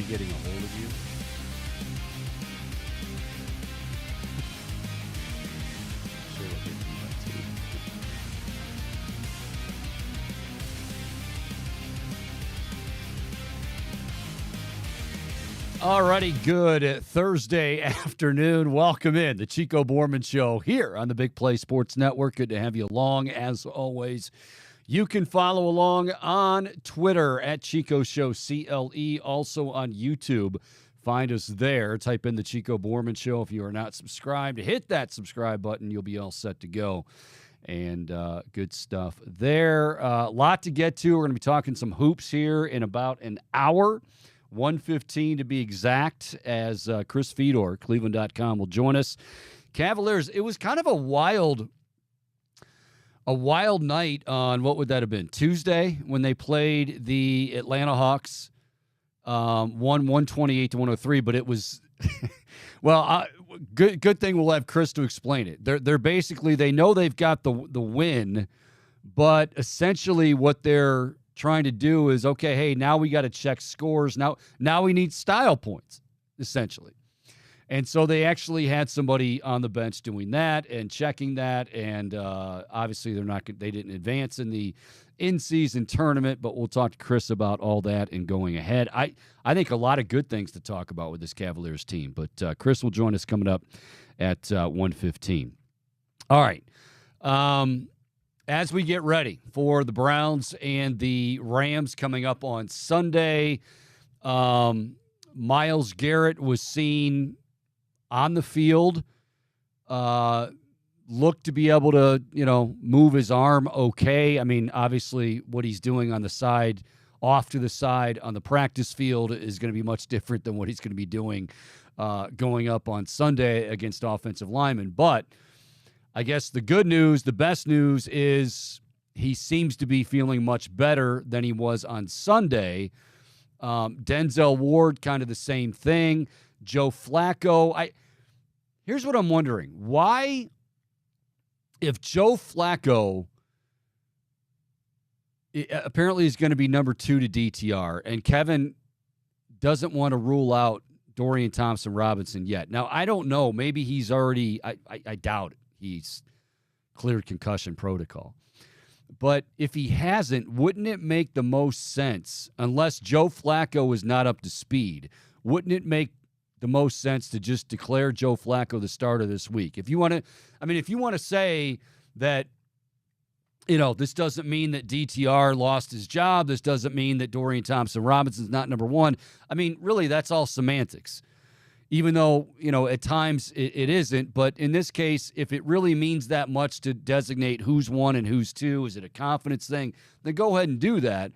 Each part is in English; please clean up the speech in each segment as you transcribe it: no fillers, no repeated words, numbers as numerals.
getting a hold of you? Sure, we'll get to that too. Alrighty, good Thursday afternoon. Welcome in the Chico Borman Show here on the Big Play Sports Network. Good to have you along as always. You can follow along on Twitter at Chico Show CLE, also on YouTube. Find us there. Type in the Chico Borman Show. If you are not subscribed, hit that subscribe button. You'll be all set to go. And good stuff there. A lot to get to. We're going to be talking some hoops here in about an hour. 1:15 to be exact, as Chris Fedor, Cleveland.com, will join us. Cavaliers, it was kind of a wild night on, what would that have been, Tuesday, when they played the Atlanta Hawks, won 128-103, but it was, well, good thing we'll have Chris to explain it. They're basically, they know they've got the win, but essentially what they're trying to do is, okay, hey, now we got to check scores. Now we need style points, essentially. And so they actually had somebody on the bench doing that and checking that. And obviously they didn't advance in the in-season tournament, but we'll talk to Chris about all that and going ahead. I think a lot of good things to talk about with this Cavaliers team, but Chris will join us coming up at 1:15. All right. As we get ready for the Browns and the Rams coming up on Sunday, Myles Garrett was seen on the field, looked to be able to, move his arm okay. I mean, obviously what he's doing on the side, off to the side on the practice field is going to be much different than what he's going to be doing going up on Sunday against offensive linemen. But I guess the good news, the best news is he seems to be feeling much better than he was on Sunday. Denzel Ward, kind of the same thing. Joe Flacco. Here's what I'm wondering. Why, if Joe Flacco apparently is going to be number 2 to DTR, and Kevin doesn't want to rule out Dorian Thompson-Robinson yet. Now, I don't know. Maybe he's already, I doubt it. He's cleared concussion protocol. But if he hasn't, wouldn't it make the most sense, unless Joe Flacco is not up to speed, wouldn't it make the most sense to just declare Joe Flacco the starter this week? If you want to say that, this doesn't mean that DTR lost his job, this doesn't mean that Dorian Thompson-Robinson's not number 1. I mean, really, that's all semantics. Even though, at times it isn't. But in this case, if it really means that much to designate who's 1 and who's 2, is it a confidence thing? Then go ahead and do that.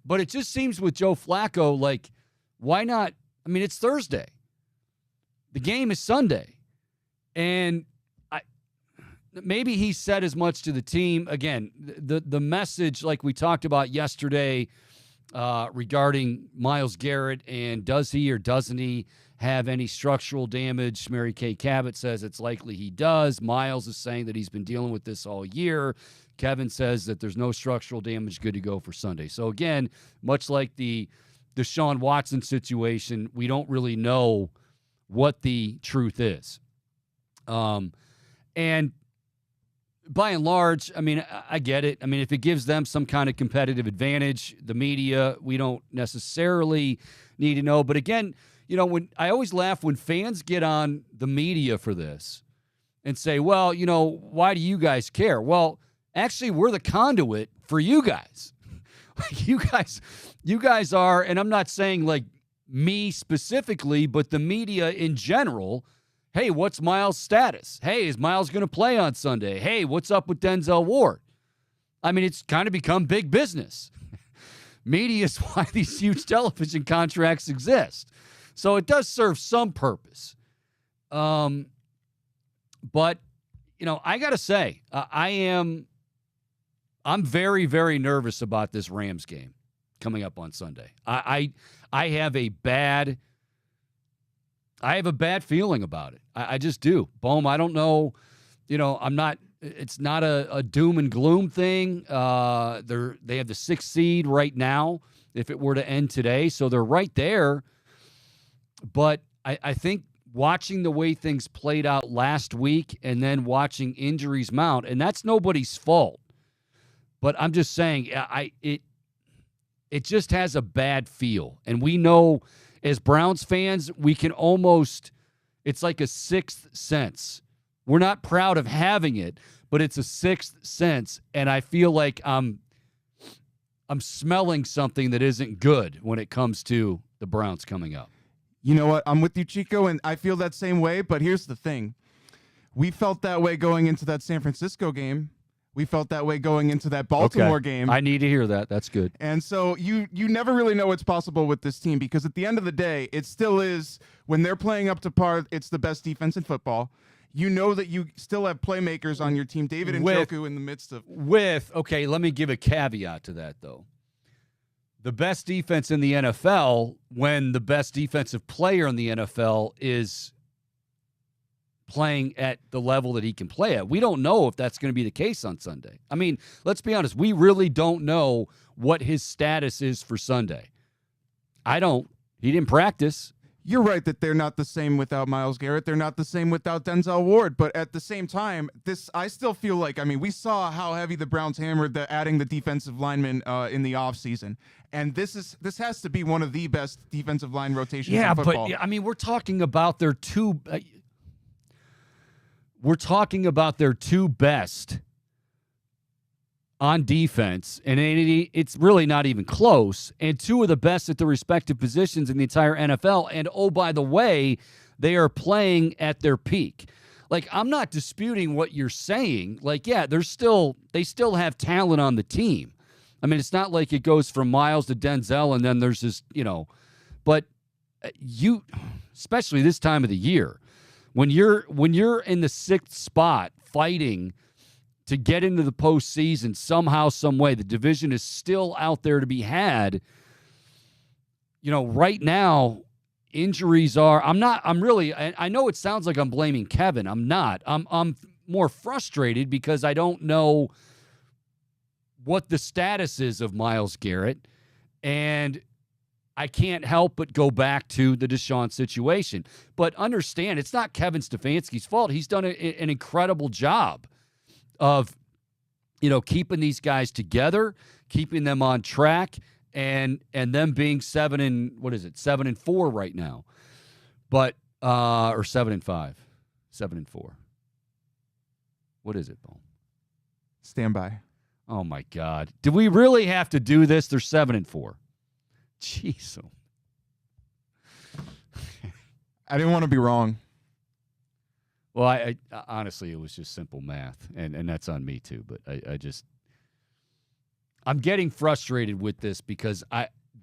But it just seems with Joe Flacco, like, why not? I mean, it's Thursday. The game is Sunday. And maybe he said as much to the team. Again, the message, like we talked about yesterday, regarding Myles Garrett and does he or doesn't he have any structural damage. Mary Kay Cabot says it's likely he does. Myles is saying that he's been dealing with this all year. Kevin says that there's no structural damage, good to go for Sunday. So again, much like the Deshaun Watson situation, we don't really know what the truth is. And by and large, I mean, I get it. I mean, if it gives them some kind of competitive advantage, the media, we don't necessarily need to know. But again, when I always laugh when fans get on the media for this and say, well, why do you guys care? Well, actually, we're the conduit for you guys. Like you guys are, and I'm not saying like me specifically, but the media in general. Hey, what's Myles' status? Hey, is Myles going to play on Sunday? Hey, what's up with Denzel Ward? I mean, it's kind of become big business. Media is why these huge television contracts exist. So it does serve some purpose. But, I got to say, I'm very, very nervous about this Rams game coming up on Sunday. I have a bad feeling about it. I just do. Boom, I don't know. It's not a doom and gloom thing. They have the 6th seed right now if it were to end today. So they're right there. But I think watching the way things played out last week and then watching injuries mount, and that's nobody's fault. But I'm just saying, it just has a bad feel. And we know as Browns fans, we can almost, it's like a sixth sense. We're not proud of having it, but it's a sixth sense. And I feel like I'm smelling something that isn't good when it comes to the Browns coming up. You know what? I'm with you, Chico, and I feel that same way. But here's the thing. We felt that way going into that San Francisco game. We felt that way going into that Baltimore game. I need to hear that. That's good. And so you never really know what's possible with this team, because at the end of the day, it still is, when they're playing up to par, it's the best defense in football. You know that you still have playmakers on your team. David Njoku in the midst of... Okay, let me give a caveat to that, though. The best defense in the NFL, when the best defensive player in the NFL is playing at the level that he can play at. We don't know if that's going to be the case on Sunday. I mean, let's be honest. We really don't know what his status is for Sunday. I don't. He didn't practice. You're right that they're not the same without Myles Garrett. They're not the same without Denzel Ward. But at the same time, I still feel like, I mean, we saw how heavy the Browns hammered adding the defensive linemen in the offseason. And this has to be one of the best defensive line rotations in football. But I mean, we're talking about their two best on defense, and it's really not even close, and two of the best at the respective positions in the entire NFL. And oh, by the way, they are playing at their peak. Like, I'm not disputing what you're saying. Like, yeah, they still have talent on the team. I mean, it's not like it goes from Myles to Denzel and then there's this, but especially this time of the year, when you're in the sixth spot fighting to get into the postseason somehow, some way, the division is still out there to be had. Right now, injuries are. I know it sounds like I'm blaming Kevin. I'm not. I'm more frustrated because I don't know what the status is of Myles Garrett, and I can't help but go back to the Deshaun situation. But understand, it's not Kevin Stefanski's fault. He's done an incredible job of, keeping these guys together, keeping them on track, and them being 7-4 right now. But or 7-5. 7-4. What is it, Bo? Stand by. Oh my God. Did we really have to do this? They're 7-4. Jeez. I didn't want to be wrong. Well, I honestly, it was just simple math, and that's on me too. But I'm getting frustrated with this because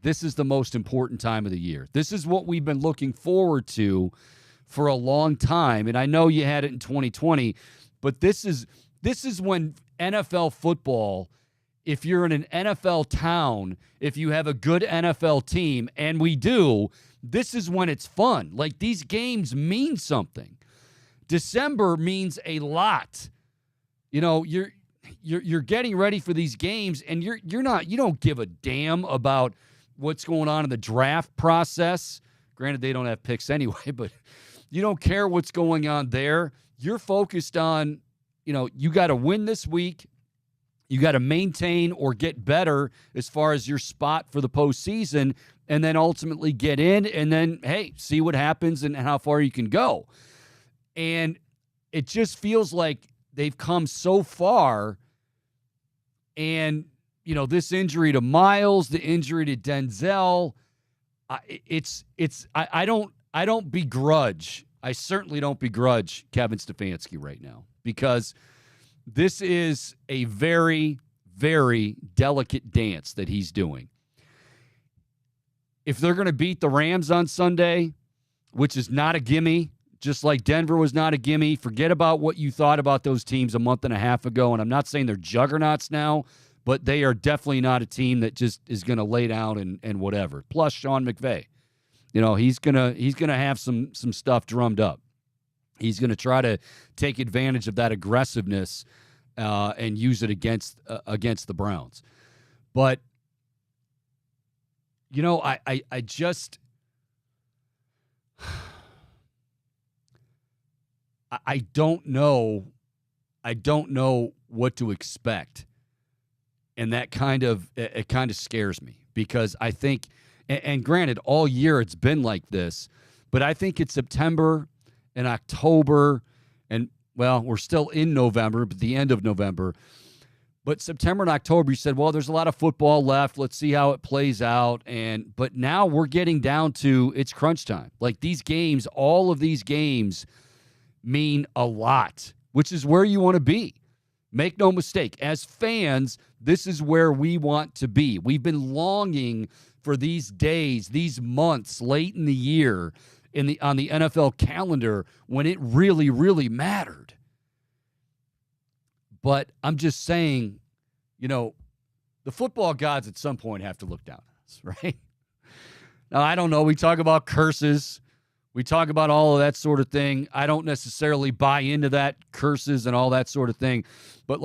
this is the most important time of the year. This is what we've been looking forward to for a long time, and I know you had it in 2020, but this is when NFL football, if you're in an NFL town, if you have a good NFL team, and we do, this is when it's fun. Like, these games mean something. December means a lot. You're getting ready for these games, and you don't give a damn about what's going on in the draft process. Granted, they don't have picks anyway, but you don't care what's going on there. You're focused on, you got to win this week. You got to maintain or get better as far as your spot for the postseason, and then ultimately get in, and then, hey, see what happens and how far you can go. And it just feels like they've come so far. And, this injury to Myles, the injury to Denzel, I don't begrudge. I certainly don't begrudge Kevin Stefanski right now, because this is a very, very delicate dance that he's doing. If they're going to beat the Rams on Sunday, which is not a gimme, just like Denver was not a gimme, forget about what you thought about those teams a month and a half ago. And I'm not saying they're juggernauts now, but they are definitely not a team that just is going to lay down and whatever. Plus Sean McVay, he's gonna have some stuff drummed up. He's going to try to take advantage of that aggressiveness and use it against the Browns. But I just I don't know. I don't know what to expect. And that kind of scares me because I think, and granted, all year it's been like this, but I think it's September and October, and well, we're still in November, but the end of November. But September and October, you said, well, there's a lot of football left. Let's see how it plays out. But now we're getting down to it's crunch time. Like these games, all of these games mean a lot, which is where you want to be. Make no mistake. As fans, this is where we want to be. We've been longing for these days, these months late in the year on the NFL calendar when it really, really mattered. But I'm just saying, the football gods at some point have to look down on us, right? Now, I don't know. We talk about curses. We talk about all of that sort of thing. I don't necessarily buy into that, curses and all that sort of thing. But,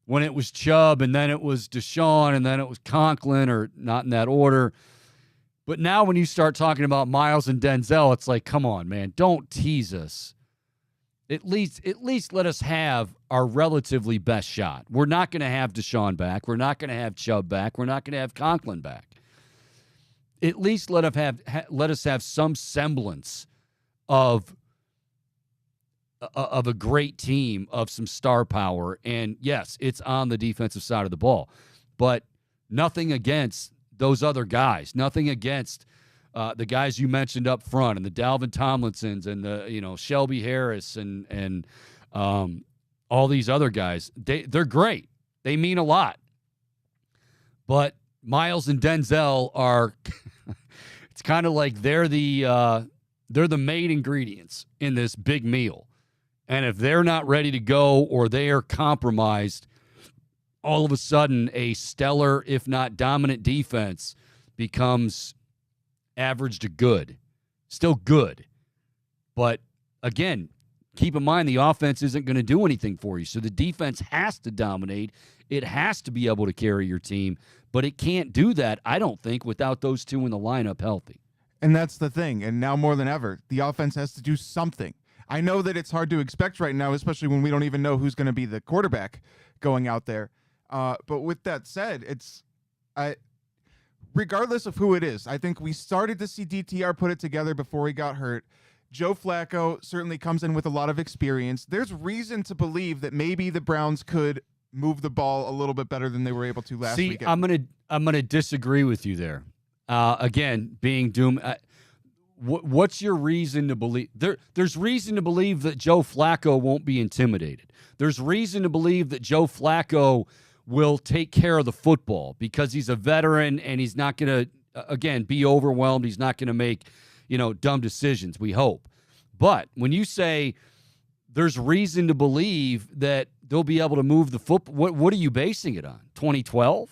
when it was Chubb and then it was Deshaun and then it was Conklin, or not in that order. But now when you start talking about Myles and Denzel, it's like, come on, man, don't tease us. At least let us have our relatively best shot. We're not going to have Deshaun back. We're not going to have Chubb back. We're not going to have Conklin back. At least let us have some semblance of a great team, of some star power. And yes, it's on the defensive side of the ball, but nothing against those other guys. Nothing against the guys you mentioned up front, and the Dalvin Tomlinsons, and the Shelby Harris, and all these other guys. They're great. They mean a lot. But Myles and Denzel are it's kind of like they're the main ingredients in this big meal. And if they're not ready to go, or they are compromised, all of a sudden a stellar, if not dominant defense becomes average to good. Still good. But again, keep in mind the offense isn't going to do anything for you. So the defense has to dominate. It has to be able to carry your team. But it can't do that, I don't think, without those two in the lineup healthy. And that's the thing. And now more than ever, the offense has to do something. I know that it's hard to expect right now, especially when we don't even know who's going to be the quarterback going out there. But with that said, regardless of who it is, I think we started to see DTR put it together before he got hurt. Joe Flacco certainly comes in with a lot of experience. There's reason to believe that maybe the Browns could move the ball a little bit better than they were able to last weekend. I'm gonna disagree with you there. Again, being doomed. What's your reason to believe? There's reason to believe that Joe Flacco won't be intimidated. There's reason to believe that Joe Flacco will take care of the football because he's a veteran and he's not going to, again, be overwhelmed. He's not going to make, dumb decisions, we hope. But when you say there's reason to believe that they'll be able to move the football, what are you basing it on? 2012?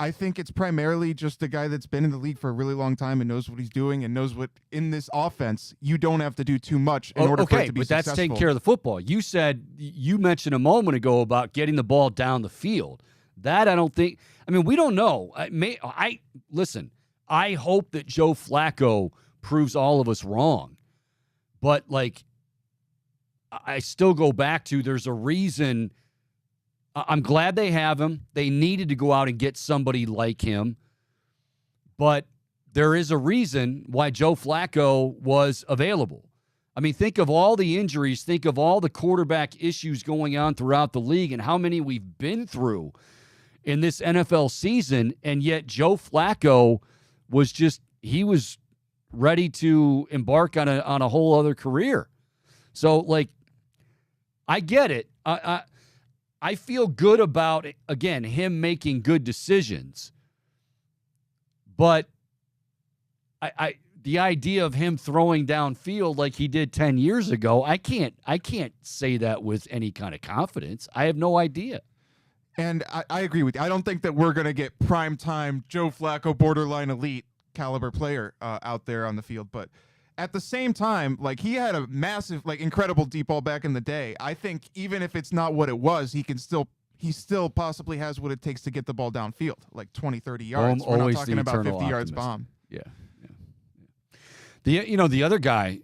I think it's primarily just a guy that's been in the league for a really long time and knows what he's doing and knows what in this offense you don't have to do too much in order for it to be successful. But that's taking care of the football. You mentioned a moment ago about getting the ball down the field. That I don't think. I mean, we don't know. Listen. I hope that Joe Flacco proves all of us wrong, but I still go back to there's a reason. I'm glad they have him. They needed to go out and get somebody like him. But there is a reason why Joe Flacco was available. I mean, think of all the injuries. Think of all the quarterback issues going on throughout the league and how many we've been through in this NFL season. And yet Joe Flacco he was ready to embark on a whole other career. So, I get it. I feel good about, again, him making good decisions. But the idea of him throwing downfield like he did 10 years ago, I can't say that with any kind of confidence. I have no idea. And I agree with you. I don't think that we're going to get primetime Joe Flacco, borderline elite caliber player out there on the field. But at the same time, he had a massive, incredible deep ball back in the day. I think even if it's not what it was, he still possibly has what it takes to get the ball downfield, 20, 30 yards. We're not talking about 50 yards bomb. Yeah. The other guy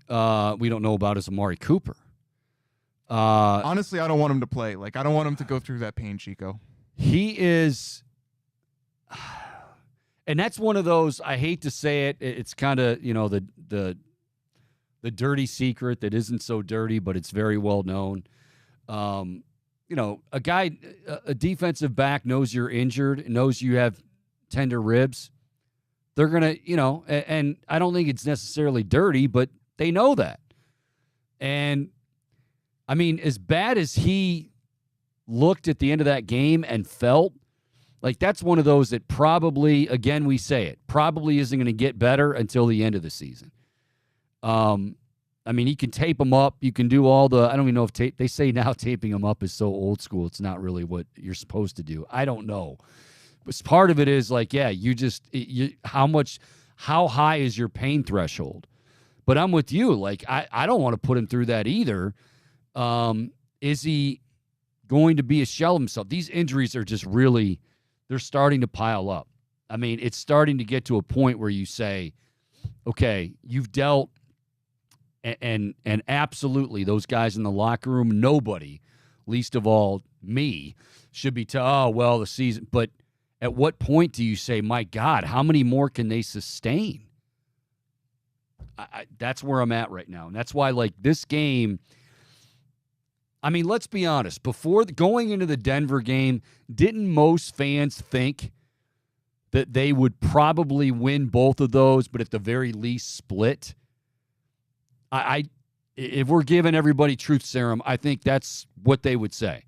we don't know about is Amari Cooper. Honestly, I don't want him to play. Like, I don't want him to go through that pain, Chico. He is, and that's one of those. I hate to say it. It's kind of the dirty secret that isn't so dirty, but it's very well known. A guy, a defensive back knows you're injured, knows you have tender ribs. They're gonna, and I don't think it's necessarily dirty, but they know that. And I mean, as bad as he looked at the end of that game and felt, like that's one of those that probably, again, we say it, probably isn't going to get better until the end of the season. I mean, you can tape them up. You can do all the, I don't even know if they say now taping them up is so old school. It's not really what you're supposed to do. I don't know. But part of it is like, yeah, how high is your pain threshold? But I'm with you. Like, I don't want to put him through that either. Is he going to be a shell of himself? These injuries are just really, they're starting to pile up. I mean, it's starting to get to a point where you say, okay, you've dealt, and absolutely those guys in the locker room, nobody, least of all me, should be the season. But at what point do you say, my God, how many more can they sustain? That's where I'm at right now. And that's why, like, this game, I mean, let's be honest. Before going into the Denver game, didn't most fans think that they would probably win both of those, but at the very least split? If we're giving everybody truth serum, I think that's what they would say.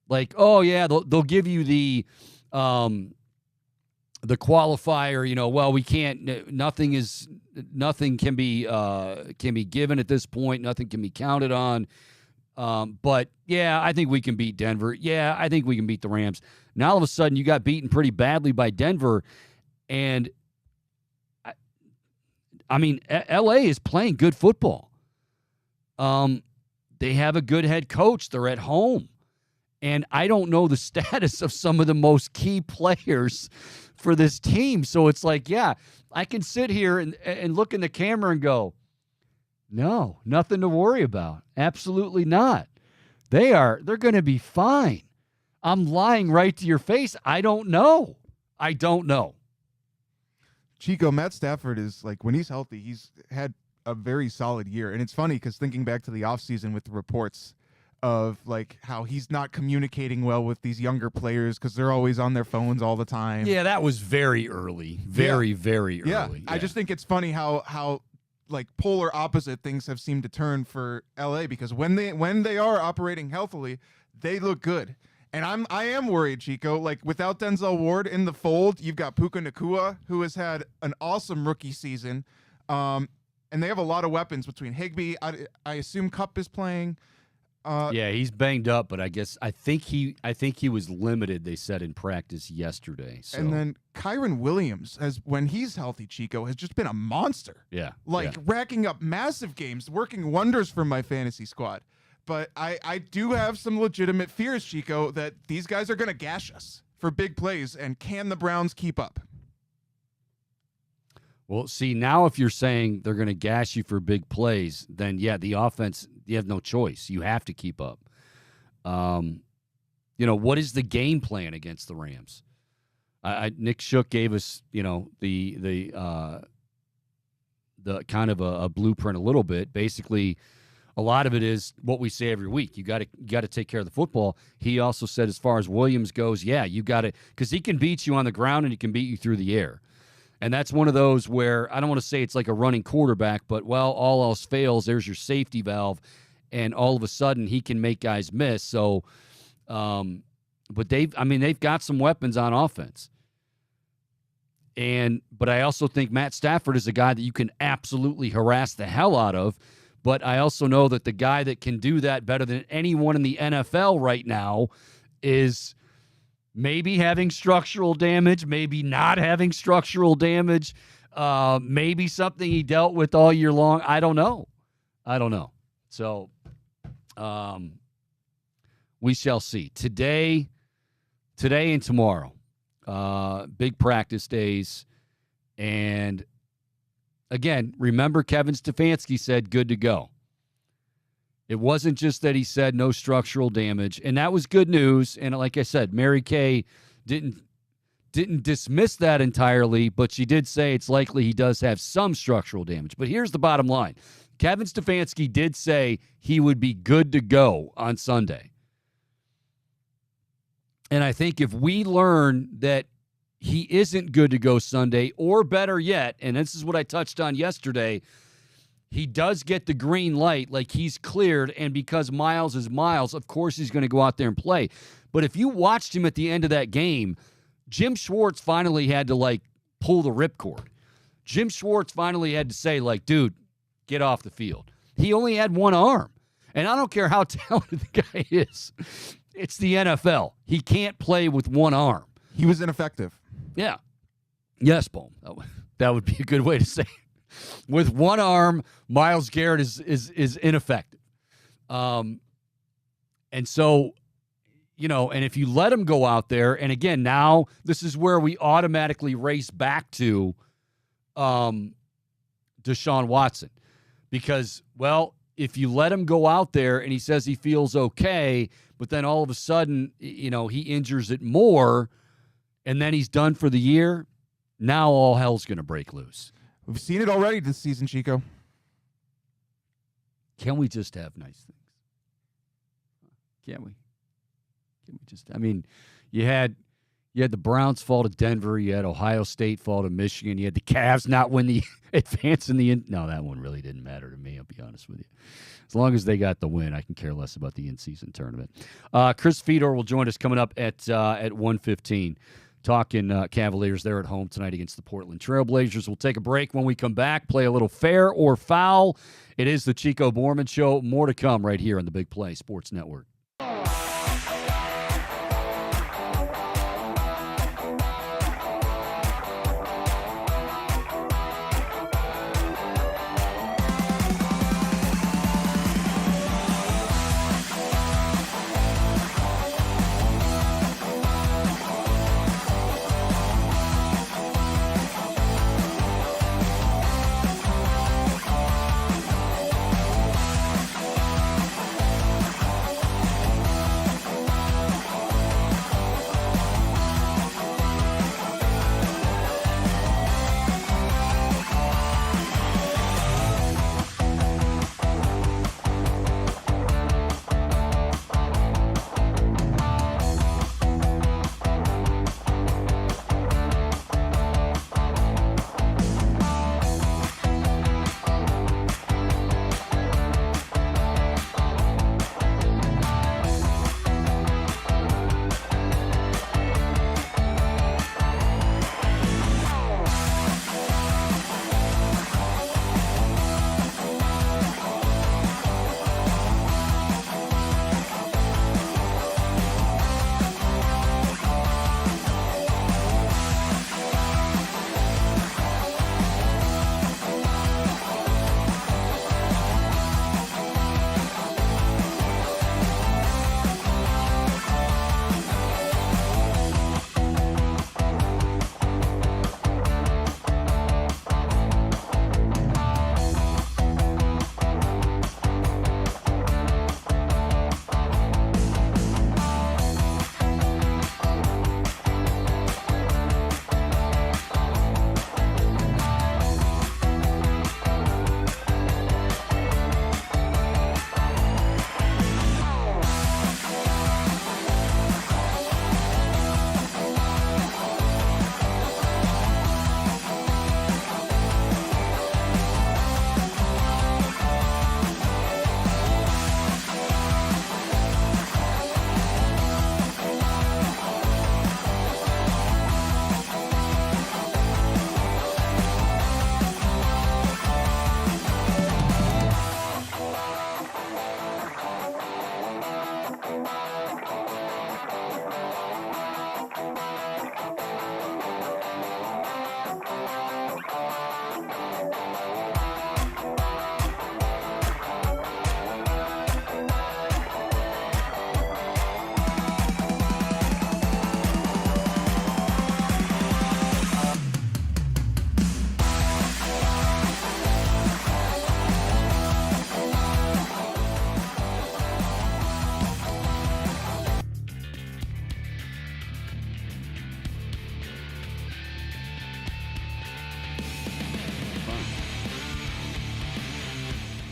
Like, oh yeah, they'll give you the qualifier. Well, we can't. Nothing can be given at this point. Nothing can be counted on. But yeah, I think we can beat Denver. Yeah, I think we can beat the Rams. Now all of a sudden, you got beaten pretty badly by Denver, and I mean, LA is playing good football. They have a good head coach. They're at home. And I don't know the status of some of the most key players for this team. So it's like, yeah, I can sit here and look in the camera and go, no, nothing to worry about. Absolutely not. They're going to be fine. I'm lying right to your face. I don't know. Chico, Matt Stafford is, like, when he's healthy, he's had a very solid year. And it's funny because thinking back to the offseason with the reports of, like, how he's not communicating well with these younger players because they're always on their phones all the time. Yeah, that was very early. Very early. Yeah. I just think it's funny how like polar opposite things have seemed to turn for LA, because when they are operating healthily, they look good. And I am worried, Chico. Like, without Denzel Ward in the fold, you've got Puka Nacua, who has had an awesome rookie season. And they have a lot of weapons between Higbee. I assume Kupp is playing. Yeah, he's banged up, but I think he was limited, they said, in practice yesterday. So. And then Kyron Williams, when he's healthy, Chico, has just been a monster. Yeah. Racking up massive games, working wonders for my fantasy squad. But I do have some legitimate fears, Chico, that these guys are going to gash us for big plays. And can the Browns keep up? Well, see, now if you're saying they're going to gash you for big plays, then, yeah, the offense, you have no choice. You have to keep up. What is the game plan against the Rams? Nick Shook gave us, the kind of a blueprint a little bit. Basically, a lot of it is what we say every week. You got to take care of the football. He also said, as far as Williams goes, yeah, you got to, because he can beat you on the ground and he can beat you through the air. And that's one of those where I don't want to say it's like a running quarterback, but, well, all else fails, there's your safety valve, and all of a sudden he can make guys miss. So, but they've got some weapons on offense. But I also think Matt Stafford is a guy that you can absolutely harass the hell out of. But I also know that the guy that can do that better than anyone in the NFL right now is maybe having structural damage, maybe not having structural damage, maybe something he dealt with all year long. I don't know. So we shall see. Today and tomorrow, big practice days. And Again, remember Kevin Stefanski said good to go. It wasn't just that he said no structural damage, and that was good news. And like I said, Mary Kay didn't dismiss that entirely, but she did say it's likely he does have some structural damage. But here's the bottom line. Kevin Stefanski did say he would be good to go on Sunday. And I think if we learn that he isn't good to go Sunday, or better yet, and this is what I touched on yesterday, he does get the green light, like he's cleared, and because Myles is Myles, of course he's going to go out there and play. But if you watched him at the end of that game, Jim Schwartz finally had to, pull the ripcord. Jim Schwartz finally had to say, dude, get off the field. He only had one arm. And I don't care how talented the guy is. It's the NFL. He can't play with one arm. He was ineffective. Yeah. Yes, Bohm. That would be a good way to say it. With one arm, Myles Garrett is ineffective. And so, and if you let him go out there, and again, now this is where we automatically race back to Deshaun Watson. Because, if you let him go out there and he says he feels okay, but then all of a sudden, he injures it more, and then he's done for the year, now all hell's going to break loose. We've seen it already this season, Chico. Can we just have nice things? Can't we? Can we just? I mean, you had the Browns fall to Denver. You had Ohio State fall to Michigan. You had the Cavs not win the advance in the no, that one really didn't matter to me. I'll be honest with you. As long as they got the win, I can care less about the in-season tournament. Chris Fedor will join us coming up at 1:15. Talking Cavaliers. They're at home tonight against the Portland Trailblazers. We'll take a break. When we come back, play a little fair or foul. It is the Chico Borman Show. More to come right here on the Big Play Sports Network.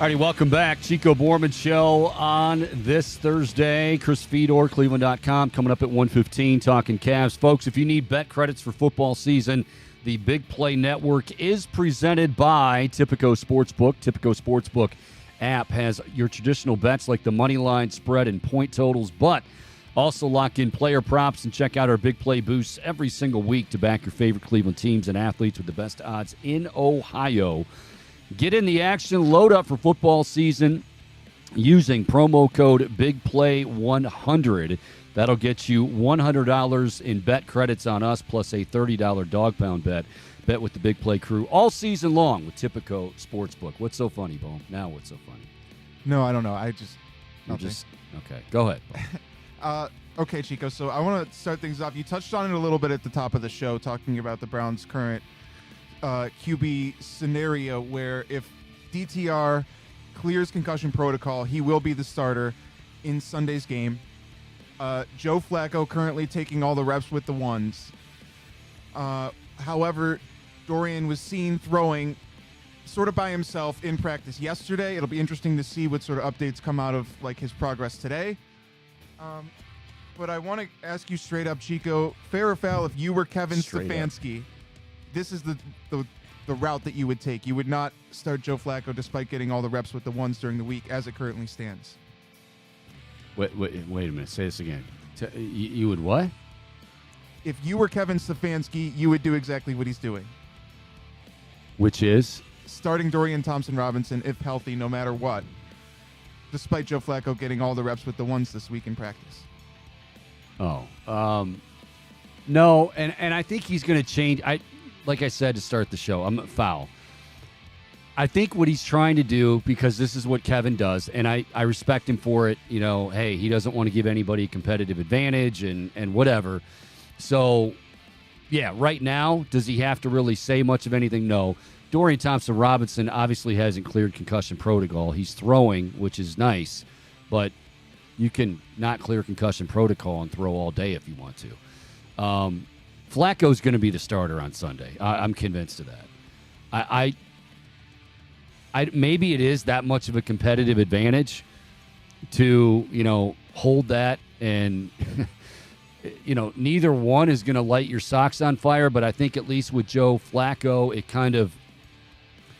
Alrighty, welcome back. Chico Borman Show on this Thursday. Chris Fedor, Cleveland.com, coming up at 1:15, talking Cavs. Folks, if you need bet credits for football season, the Big Play Network is presented by Tipico Sportsbook. Tipico Sportsbook app has your traditional bets like the money line, spread, and point totals, but also lock in player props and check out our Big Play boosts every single week to back your favorite Cleveland teams and athletes with the best odds in Ohio. Get in the action, load up for football season using promo code BIGPLAY100. That'll get you $100 in bet credits on us plus a $30 dog pound bet. Bet with the Big Play crew all season long with Tipico Sportsbook. What's so funny, Bo? Now what's so funny? No, I don't know. Okay, go ahead, Bo. Okay, Chico, so I want to start things off. You touched on it a little bit at the top of the show, talking about the Browns' current QB scenario where if DTR clears concussion protocol, he will be the starter in Sunday's game. Joe Flacco currently taking all the reps with the ones. However, Dorian was seen throwing sort of by himself in practice yesterday. It'll be interesting to see what sort of updates come out of like his progress today. But I want to ask you straight up, Chico, fair or foul, if you were Kevin Stefanski, this is the route that you would take. You would not start Joe Flacco despite getting all the reps with the ones during the week as it currently stands. Wait a minute. Say this again. You would what? If you were Kevin Stefanski, you would do exactly what he's doing. Which is? Starting Dorian Thompson-Robinson, if healthy, no matter what, despite Joe Flacco getting all the reps with the ones this week in practice. No, and I think he's going to change. Like I said to start the show, I'm foul. I think what he's trying to do, because this is what Kevin does, and I respect him for it, hey, he doesn't want to give anybody a competitive advantage and whatever. So, yeah, right now, does he have to really say much of anything? No. Dorian Thompson-Robinson obviously hasn't cleared concussion protocol. He's throwing, which is nice, but you can not clear concussion protocol and throw all day if you want to. Flacco's going to be the starter on Sunday. I'm convinced of that. I maybe it is that much of a competitive advantage to, hold that and, neither one is going to light your socks on fire, but I think at least with Joe Flacco,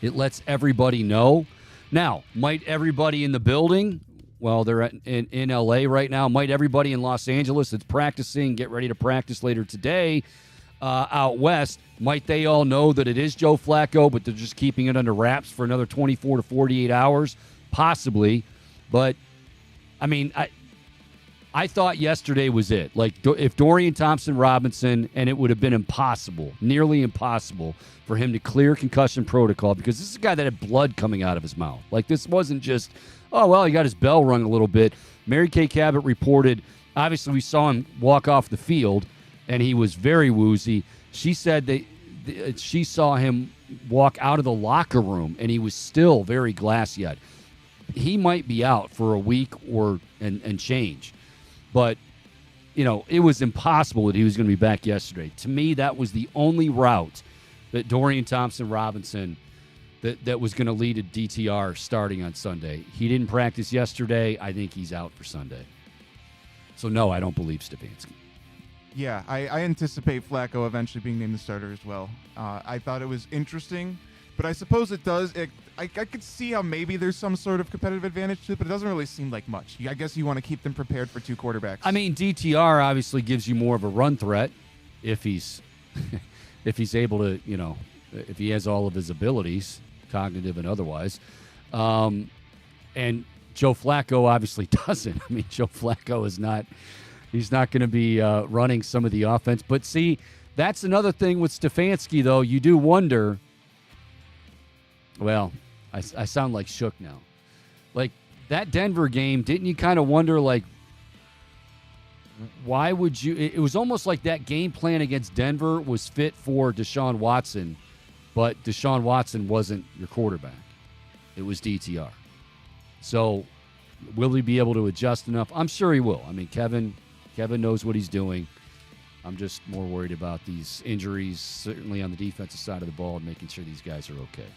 it lets everybody know. Now, might everybody in the building, well, they're in L.A. right now, might everybody in Los Angeles that's practicing, get ready to practice later today, out west, might they all know that it is Joe Flacco, but they're just keeping it under wraps for another 24 to 48 hours? Possibly. But, I mean, I thought yesterday was it. Like, if Dorian Thompson-Robinson, and it would have been impossible, nearly impossible, for him to clear concussion protocol, because this is a guy that had blood coming out of his mouth. Like, this wasn't just, oh, well, he got his bell rung a little bit. Mary Kay Cabot reported, obviously we saw him walk off the field, and he was very woozy. She said that she saw him walk out of the locker room, and he was still very glassy-eyed. He might be out for a week and change. But, it was impossible that he was going to be back yesterday. To me, that was the only route that Dorian Thompson-Robinson that was going to lead to DTR starting on Sunday. He didn't practice yesterday. I think he's out for Sunday. So, no, I don't believe Stefanski. Yeah, I anticipate Flacco eventually being named the starter as well. I thought it was interesting, but I suppose it does. I could see how maybe there's some sort of competitive advantage to it, but it doesn't really seem like much. I guess you want to keep them prepared for two quarterbacks. I mean, DTR obviously gives you more of a run threat if he's if he's able to, if he has all of his abilities, cognitive and otherwise. And Joe Flacco obviously doesn't. I mean, Joe Flacco is not. He's not going to be running some of the offense. But see, that's another thing with Stefanski, though. You do wonder. Well, I sound like shook now. Like, that Denver game, didn't you kind of wonder, like, why would you? It was almost like that game plan against Denver was fit for Deshaun Watson, but Deshaun Watson wasn't your quarterback. It was DTR. So, will he be able to adjust enough? I'm sure he will. I mean, Kevin knows what he's doing. I'm just more worried about these injuries, certainly on the defensive side of the ball, and making sure these guys are okay.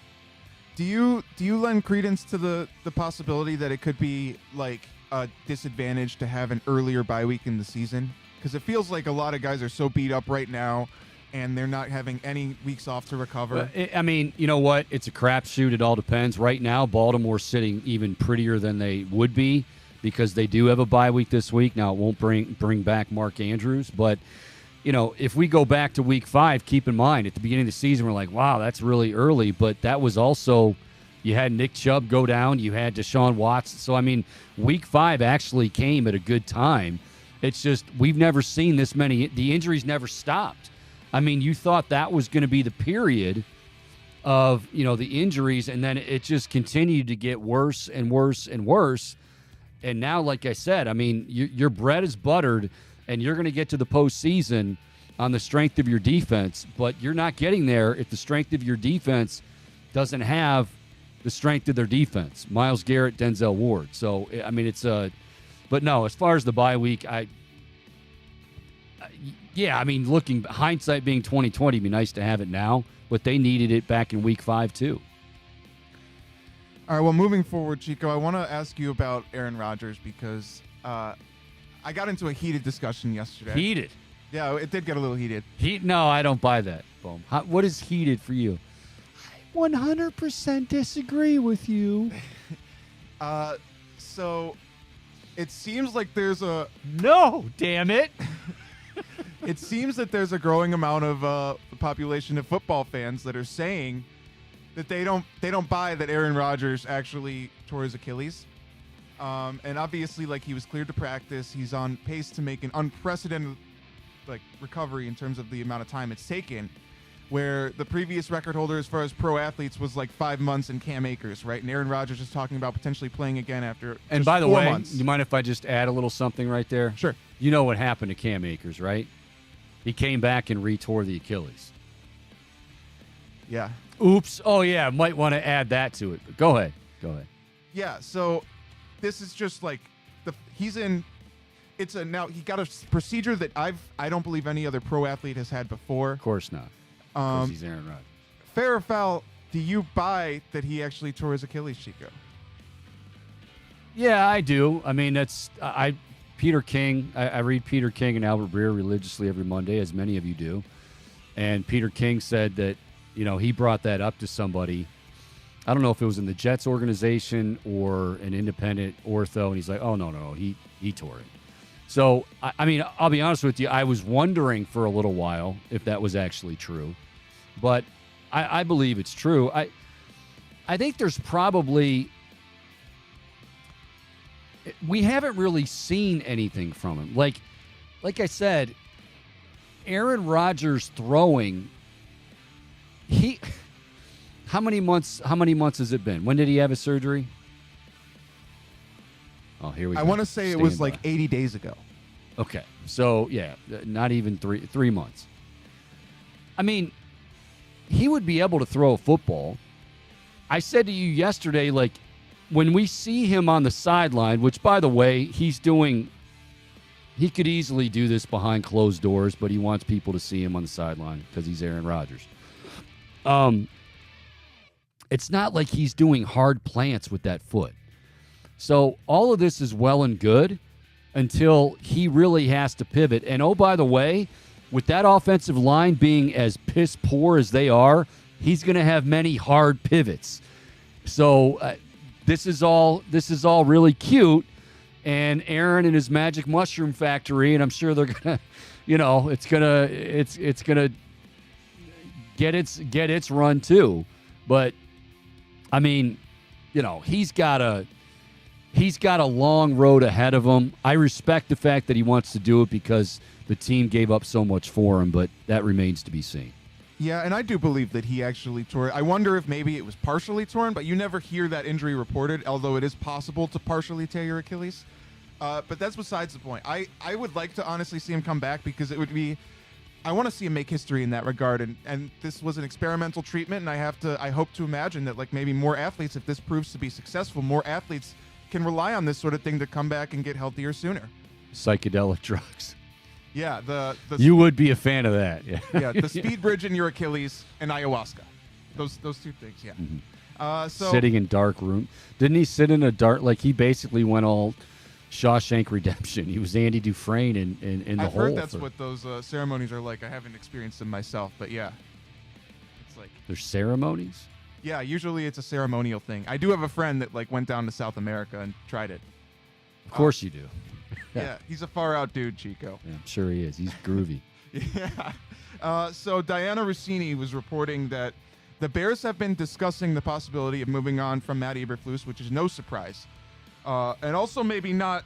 Do you lend credence to the possibility that it could be like a disadvantage to have an earlier bye week in the season? Because it feels like a lot of guys are so beat up right now, and they're not having any weeks off to recover. I mean, you know what? It's a crapshoot. It all depends. Right now, Baltimore's sitting even prettier than they would be because they do have a bye week this week. Now, it won't bring back Mark Andrews, but you know, if we go back to week 5, keep in mind, at the beginning of the season, we're like, wow, that's really early. But that was also, you had Nick Chubb go down. You had Deshaun Watson. So, I mean, week 5 actually came at a good time. It's just we've never seen this many. The injuries never stopped. I mean, you thought that was going to be the period of, you know, the injuries, and then it just continued to get worse and worse and worse. And now, like I said, I mean, your bread is buttered, and you're going to get to the postseason on the strength of your defense, but you're not getting there if the strength of your defense doesn't have the strength of their defense. Myles Garrett, Denzel Ward. So, I mean, it's a – but no, as far as the bye week, yeah, I mean, hindsight being 20/20, it'd be nice to have it now, but they needed it back in week 5 too. All right, well, moving forward, Chico, I want to ask you about Aaron Rodgers because I got into a heated discussion yesterday. Heated? Yeah, it did get a little heated. No, I don't buy that, Boom. What is heated for you? I 100% disagree with you. So it seems like there's a... No, damn it. It seems that there's a growing amount of the population of football fans that are saying that they don't buy that Aaron Rodgers actually tore his Achilles. And obviously, like, he was cleared to practice. He's on pace to make an unprecedented, like, recovery in terms of the amount of time it's taken, where the previous record holder as far as pro athletes was like 5 months in Cam Akers, right? And Aaron Rodgers is talking about potentially playing again after and just by the 4 way, months. You mind if I just add a little something right there? Sure. You know what happened to Cam Akers, right? He came back and retore the Achilles. Yeah. Oops. Oh, yeah. Might want to add that to it. But go ahead. Yeah, so this is just like he got a procedure that I don't believe any other pro athlete has had before. Of course not. Because he's Aaron Rodgers. Fair or foul, do you buy that he actually tore his Achilles, Chico? Yeah, I do. I mean, Peter King. I read Peter King and Albert Breer religiously every Monday, as many of you do. And Peter King said that, you know, he brought that up to somebody. I don't know if it was in the Jets organization or an independent ortho, and he's like, oh, no, he tore it. So, I mean, I'll be honest with you, I was wondering for a little while if that was actually true. But I believe it's true. I think there's probably... We haven't really seen anything from him. Like I said, Aaron Rodgers throwing... How many months has it been? When did he have his surgery? Oh, here we go. I want to say it was like 80 days ago. Okay. So, yeah, not even 3 months. I mean, he would be able to throw a football. I said to you yesterday, like, when we see him on the sideline, which, by the way, he could easily do this behind closed doors, but he wants people to see him on the sideline because he's Aaron Rodgers. It's not like he's doing hard plants with that foot. So all of this is well and good until he really has to pivot. And, oh, by the way, with that offensive line being as piss poor as they are, he's going to have many hard pivots. So this is all really cute. And Aaron and his magic mushroom factory, and I'm sure they're going to, you know, it's going to get its run too. But I mean, you know, he's got a long road ahead of him. I respect the fact that he wants to do it because the team gave up so much for him, but that remains to be seen. Yeah, and I do believe that he actually tore it. I wonder if maybe it was partially torn, but you never hear that injury reported, although it is possible to partially tear your Achilles. But that's besides the point. I would like to honestly see him come back because it would be... I want to see him make history in that regard, and this was an experimental treatment, and I hope to imagine that, like, maybe more athletes, if this proves to be successful, more athletes can rely on this sort of thing to come back and get healthier sooner. Psychedelic drugs. Yeah, you would be a fan of that. Yeah, yeah, the speed bridge in your Achilles and ayahuasca. Those two things, yeah. Sitting in dark room. Didn't he sit in a dark, like he basically went all Shawshank Redemption. He was Andy Dufresne in the I've hole. heard that's what those ceremonies are like. I haven't experienced them myself, but yeah. It's like There's ceremonies? yeah, usually it's a ceremonial thing. I do have a friend that like went down to South America and tried it. Of course you do. Yeah, he's a far out dude, Chico. Yeah, I'm sure he is. He's groovy. Yeah. So Diana Rossini was reporting that the Bears have been discussing the possibility of moving on from Matt Eberflus, which is no surprise, and also maybe not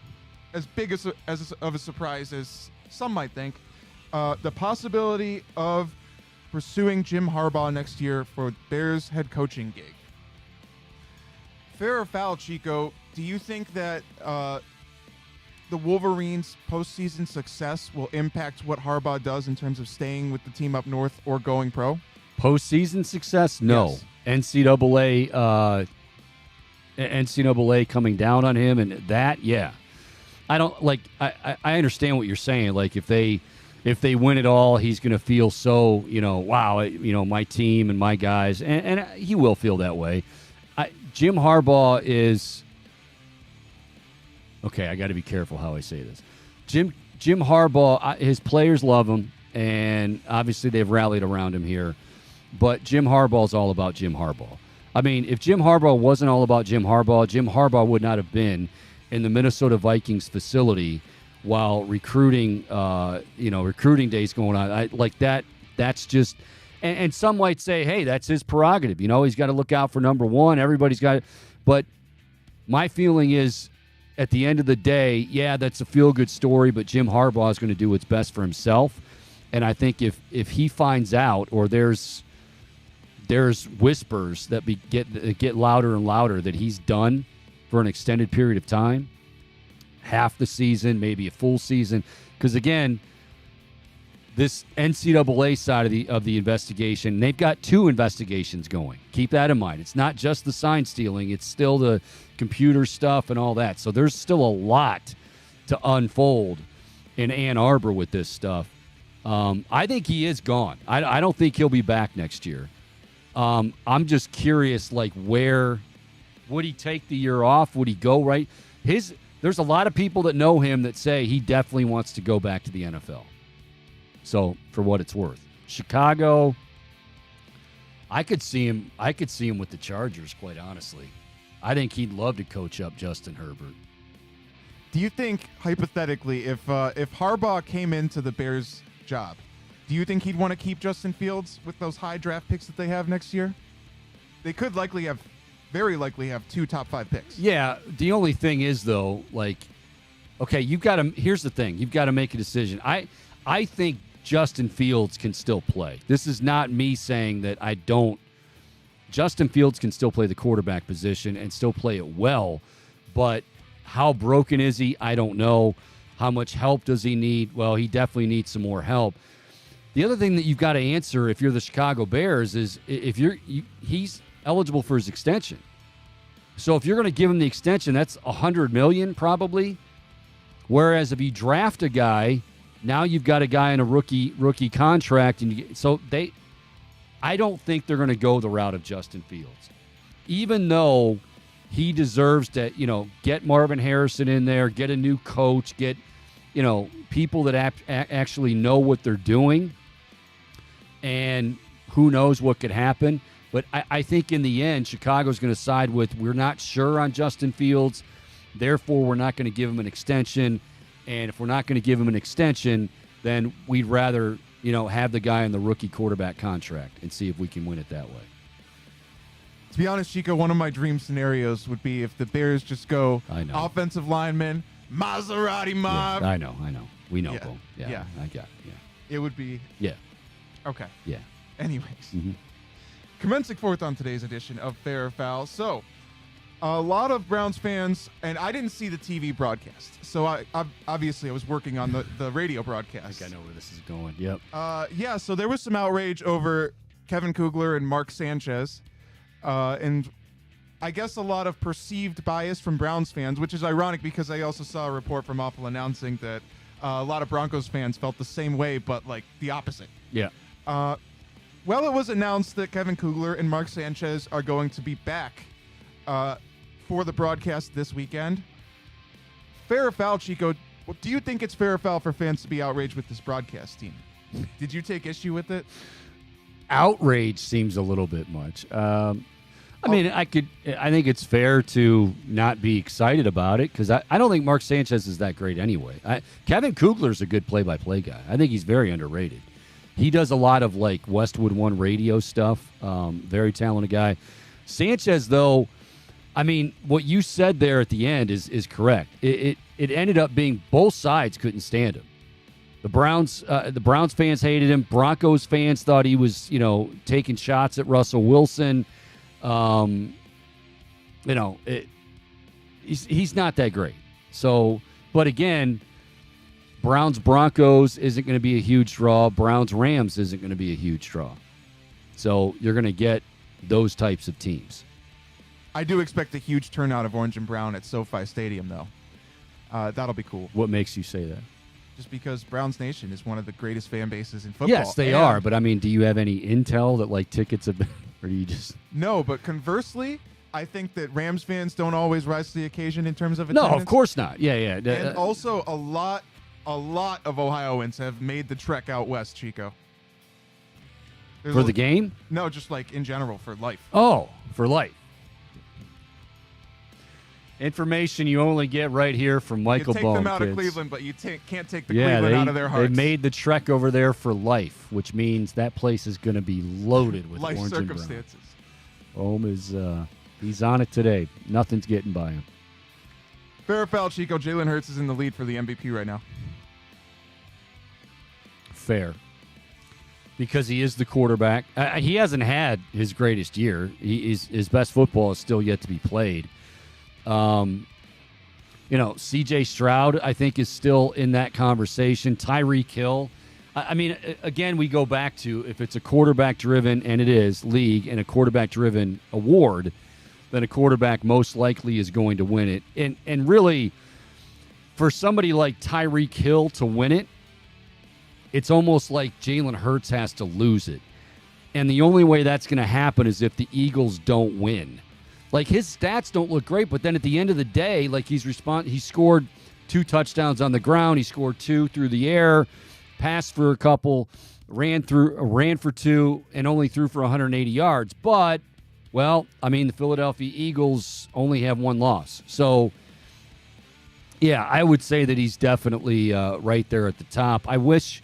as big of a surprise as some might think. The possibility of pursuing Jim Harbaugh next year for Bears head coaching gig. Fair or foul, Chico? Do you think that the Wolverines' postseason success will impact what Harbaugh does in terms of staying with the team up north or going pro? Postseason success? No. Yes. NCAA coming down on him and that, yeah. I don't like. I understand what you're saying. Like if they win it all, he's going to feel so wow, my team and my guys, and he will feel that way. Jim Harbaugh is okay. I got to be careful how I say this. Jim Harbaugh, his players love him, and obviously they've rallied around him here. But Jim Harbaugh is all about Jim Harbaugh. I mean, if Jim Harbaugh wasn't all about Jim Harbaugh would not have been in the Minnesota Vikings facility while recruiting days going on. Like that. That's just, and some might say, hey, that's his prerogative. He's got to look out for number one. Everybody's got it. But my feeling is, at the end of the day, yeah, that's a feel-good story, but Jim Harbaugh is going to do what's best for himself. And I think if he finds out, or there's whispers that get louder and louder that he's done for an extended period of time, half the season, maybe a full season, because again, this NCAA side of the investigation, they've got 2 investigations going. Keep that in mind. It's not just the sign stealing; it's still the computer stuff and all that. So there's still a lot to unfold in Ann Arbor with this stuff. I think he is gone. I don't think he'll be back next year. I'm just curious, like, where would he take the year off? Would he go right? There's a lot of people that know him that say he definitely wants to go back to the NFL. So, for what it's worth, Chicago, I could see him with the Chargers, quite honestly. I think he'd love to coach up Justin Herbert. Do you think, hypothetically, if Harbaugh came into the Bears job, do you think he'd want to keep Justin Fields with those high draft picks that they have next year? They could very likely have 2 top 5 picks. Yeah. The only thing is, though, like, okay, here's the thing. You've got to make a decision. I think Justin Fields can still play. This is not me saying that I don't. Justin Fields can still play the quarterback position and still play it well, but how broken is he? I don't know. How much help does he need? Well, he definitely needs some more help. The other thing that you've got to answer if you're the Chicago Bears is if he's eligible for his extension. So if you're going to give him the extension, that's $100 million probably. Whereas if you draft a guy, now you've got a guy in a rookie contract, and I don't think they're going to go the route of Justin Fields, even though he deserves to, get Marvin Harrison in there, get a new coach, get, people that actually know what they're doing, and who knows what could happen. But I think in the end, Chicago's going to side with, we're not sure on Justin Fields, therefore we're not going to give him an extension. And if we're not going to give him an extension, then we'd rather, have the guy in the rookie quarterback contract and see if we can win it that way. To be honest, Chico, one of my dream scenarios would be if the Bears just go offensive lineman, Maserati mob. Yeah, I know. We know, Yeah. Bo. Yeah. I got It would be. Yeah. Okay. Yeah. Anyways. Mm-hmm. Commencing forth on today's edition of Fair or Foul. So, a lot of Browns fans, and I didn't see the TV broadcast, so I obviously I was working on the radio broadcast. I think I know where this is going. Yep. Yeah, so there was some outrage over Kevin Kugler and Mark Sanchez, and I guess a lot of perceived bias from Browns fans, which is ironic because I also saw a report from Awful announcing that a lot of Broncos fans felt the same way, but like the opposite. Yeah. Well, it was announced that Kevin Kugler and Mark Sanchez are going to be back for the broadcast this weekend. Fair or foul, Chico? Do you think it's fair or foul for fans to be outraged with this broadcast team? Did you take issue with it? Outrage seems a little bit much. I think it's fair to not be excited about it because I don't think Mark Sanchez is that great anyway. Kevin Kugler's a good play-by-play guy. I think he's very underrated. He does a lot of like Westwood One radio stuff. Very talented guy. Sanchez, though, I mean, what you said there at the end is correct. It ended up being both sides couldn't stand him. The Browns fans hated him. Broncos fans thought he was, taking shots at Russell Wilson. He's not that great. So, but again, Browns-Broncos isn't going to be a huge draw. Browns-Rams isn't going to be a huge draw. So you're going to get those types of teams. I do expect a huge turnout of orange and brown at SoFi Stadium, though. That'll be cool. What makes you say that? Just because Browns Nation is one of the greatest fan bases in football. Yes, they are. But, I mean, do you have any intel that, like, tickets have been – or do you just – No, but conversely, I think that Rams fans don't always rise to the occasion in terms of attendance. No, of course not. Yeah. And also, a lot of Ohioans have made the trek out west, Chico. For the game? No, just like in general, for life. Oh, for life. Information you only get right here from Michael Bone. You take them out of Cleveland, but you can't take the Cleveland out of their hearts. They made the trek over there for life, which means that place is going to be loaded with life orange circumstances. And brown. Ohm is he's on it today. Nothing's getting by him. Fair or foul, Chico? Jalen Hurts is in the lead for the MVP right now. Fair. Because he is the quarterback. He hasn't had his greatest year. His best football is still yet to be played. C.J. Stroud, I think, is still in that conversation. Tyreek Hill. I mean, again, we go back to if it's a quarterback-driven, and it is, league, and a quarterback-driven award, then a quarterback most likely is going to win it. And really, for somebody like Tyreek Hill to win it, it's almost like Jalen Hurts has to lose it. And the only way that's going to happen is if the Eagles don't win. Like, his stats don't look great, but then at the end of the day, like, he scored 2 touchdowns on the ground. He scored 2 through the air, passed for a couple, ran for 2, and only threw for 180 yards. But, well, I mean, the Philadelphia Eagles only have 1 loss. So, yeah, I would say that he's definitely right there at the top. I wish,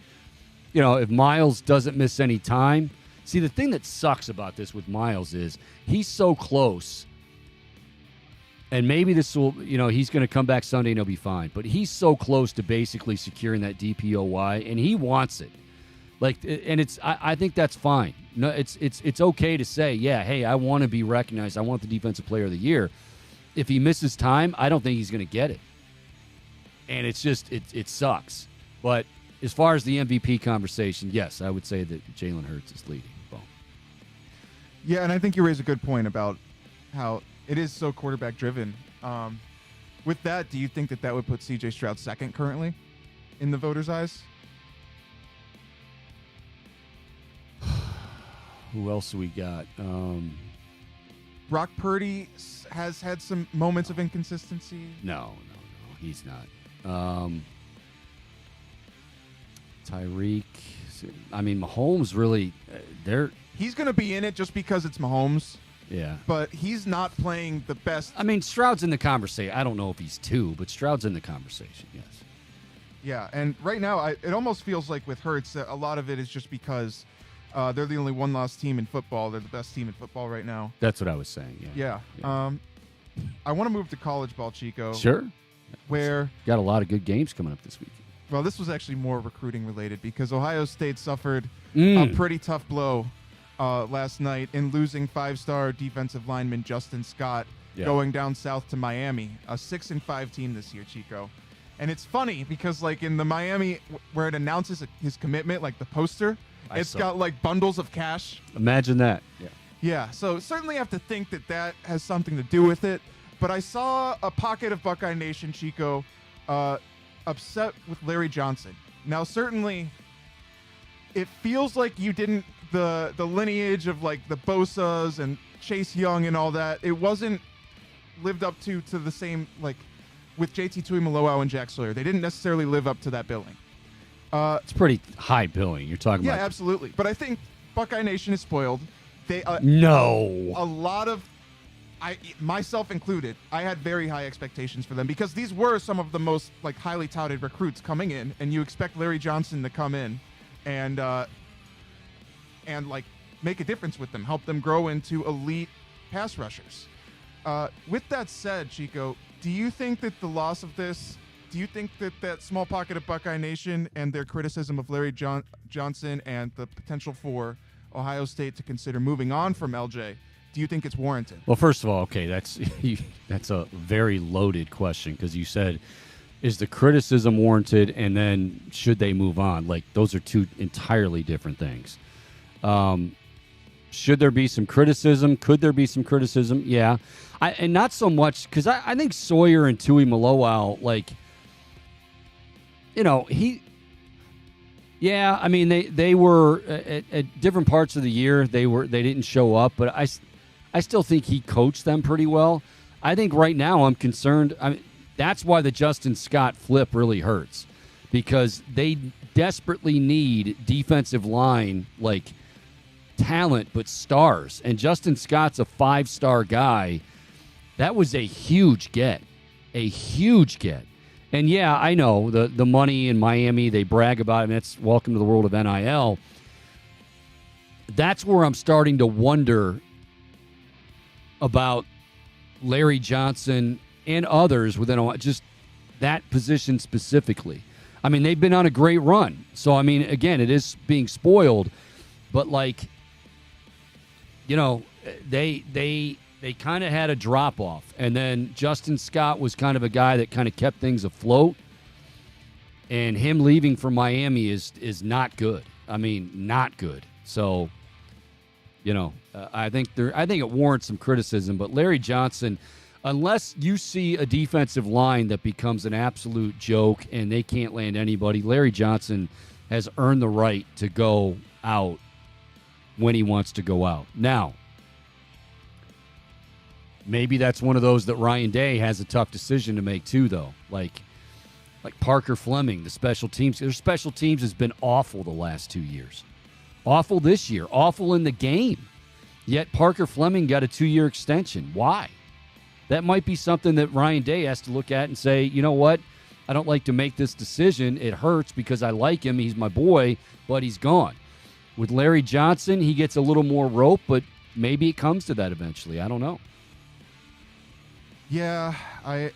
if Myles doesn't miss any time. See, the thing that sucks about this with Myles is he's so close. And maybe this will, he's going to come back Sunday and he'll be fine. But he's so close to basically securing that DPOY, and he wants it. Like, and I think that's fine. No, it's okay to say, yeah, hey, I want to be recognized. I want the Defensive Player of the Year. If he misses time, I don't think he's going to get it. And it's just, it sucks. But as far as the MVP conversation, yes, I would say that Jalen Hurts is leading. Boom. Yeah, and I think you raise a good point about how it is so quarterback-driven. With that, do you think that would put C.J. Stroud second currently in the voters' eyes? Who else we got? Brock Purdy has had some moments of inconsistency. No, he's not. Tyreek. I mean, Mahomes really, he's going to be in it just because it's Mahomes. Yeah. But he's not playing the best. I mean, Stroud's in the conversation. I don't know if he's 2, but Stroud's in the conversation, yes. Yeah, and right now, it almost feels like with Hurts that a lot of it is just because they're the only 1-loss team in football. They're the best team in football right now. That's what I was saying, yeah. I want to move to college ball, Chico. Sure. Where got a lot of good games coming up this weekend. Well, this was actually more recruiting related because Ohio State suffered a pretty tough blow last night in losing 5-star defensive lineman Justin Scott going down south to Miami, a 6-5 team this year, Chico. And it's funny because, like, in the Miami where it announces his commitment, like the poster, it's got like bundles of cash. Imagine that. Yeah. So certainly have to think that has something to do with it. But I saw a pocket of Buckeye Nation, Chico, upset with Larry Johnson. Now, certainly, it feels like you didn't the lineage of like the Bosas and Chase Young and all that, it wasn't lived up to the same, like with JT Tuimoloau and Jack Sawyer. They didn't necessarily live up to that billing. It's pretty high billing. You're talking about. Yeah, absolutely. But I think Buckeye Nation is spoiled. They no. A lot of, myself included, I had very high expectations for them because these were some of the most like highly touted recruits coming in, and you expect Larry Johnson to come in and like make a difference with them, help them grow into elite pass rushers. With that said, Chico, do you think that the loss of this, do you think that that small pocket of Buckeye Nation and their criticism of Larry Johnson and the potential for Ohio State to consider moving on from LJ, do you think it's warranted? Well, first of all, okay, that's a very loaded question because you said, is the criticism warranted and then should they move on? Like, those are two entirely different things. Should there be some criticism? Could there be some criticism? Yeah. And not so much because I think Sawyer and Tuimoloau, like, you know, I mean, they were at different parts of the year. They didn't show up, but I still think he coached them pretty well. I think right now I'm concerned. I mean, that's why the Justin Scott flip really hurts because they desperately need defensive line, like, talent, but stars. And Justin Scott's a 5-star guy. That was a huge get. And yeah, I know the money in Miami, they brag about it, and that's welcome to the world of NIL. That's where I'm starting to wonder about Larry Johnson and others within just that position specifically. I mean, they've been on a great run. So, I mean, again, it is being spoiled, but like, you know, they kind of had a drop-off. And then Justin Scott was kind of a guy that kind of kept things afloat. And him leaving for Miami is not good. I mean, not good. So, you know, I think it warrants some criticism. But Larry Johnson, unless you see a defensive line that becomes an absolute joke and they can't land anybody, Larry Johnson has earned the right to go out when he wants to go out. Now, maybe that's one of those that Ryan Day has a tough decision to make too, though. Like Parker Fleming, the special teams. Their special teams has been awful the last 2 years. Awful this year. Awful in the game. Yet Parker Fleming got a 2-year extension. Why? That might be something that Ryan Day has to look at and say, you know what? I don't like to make this decision. It hurts because I like him. He's my boy, but he's gone. With Larry Johnson, he gets a little more rope, but maybe it comes to that eventually. I don't know. Yeah, I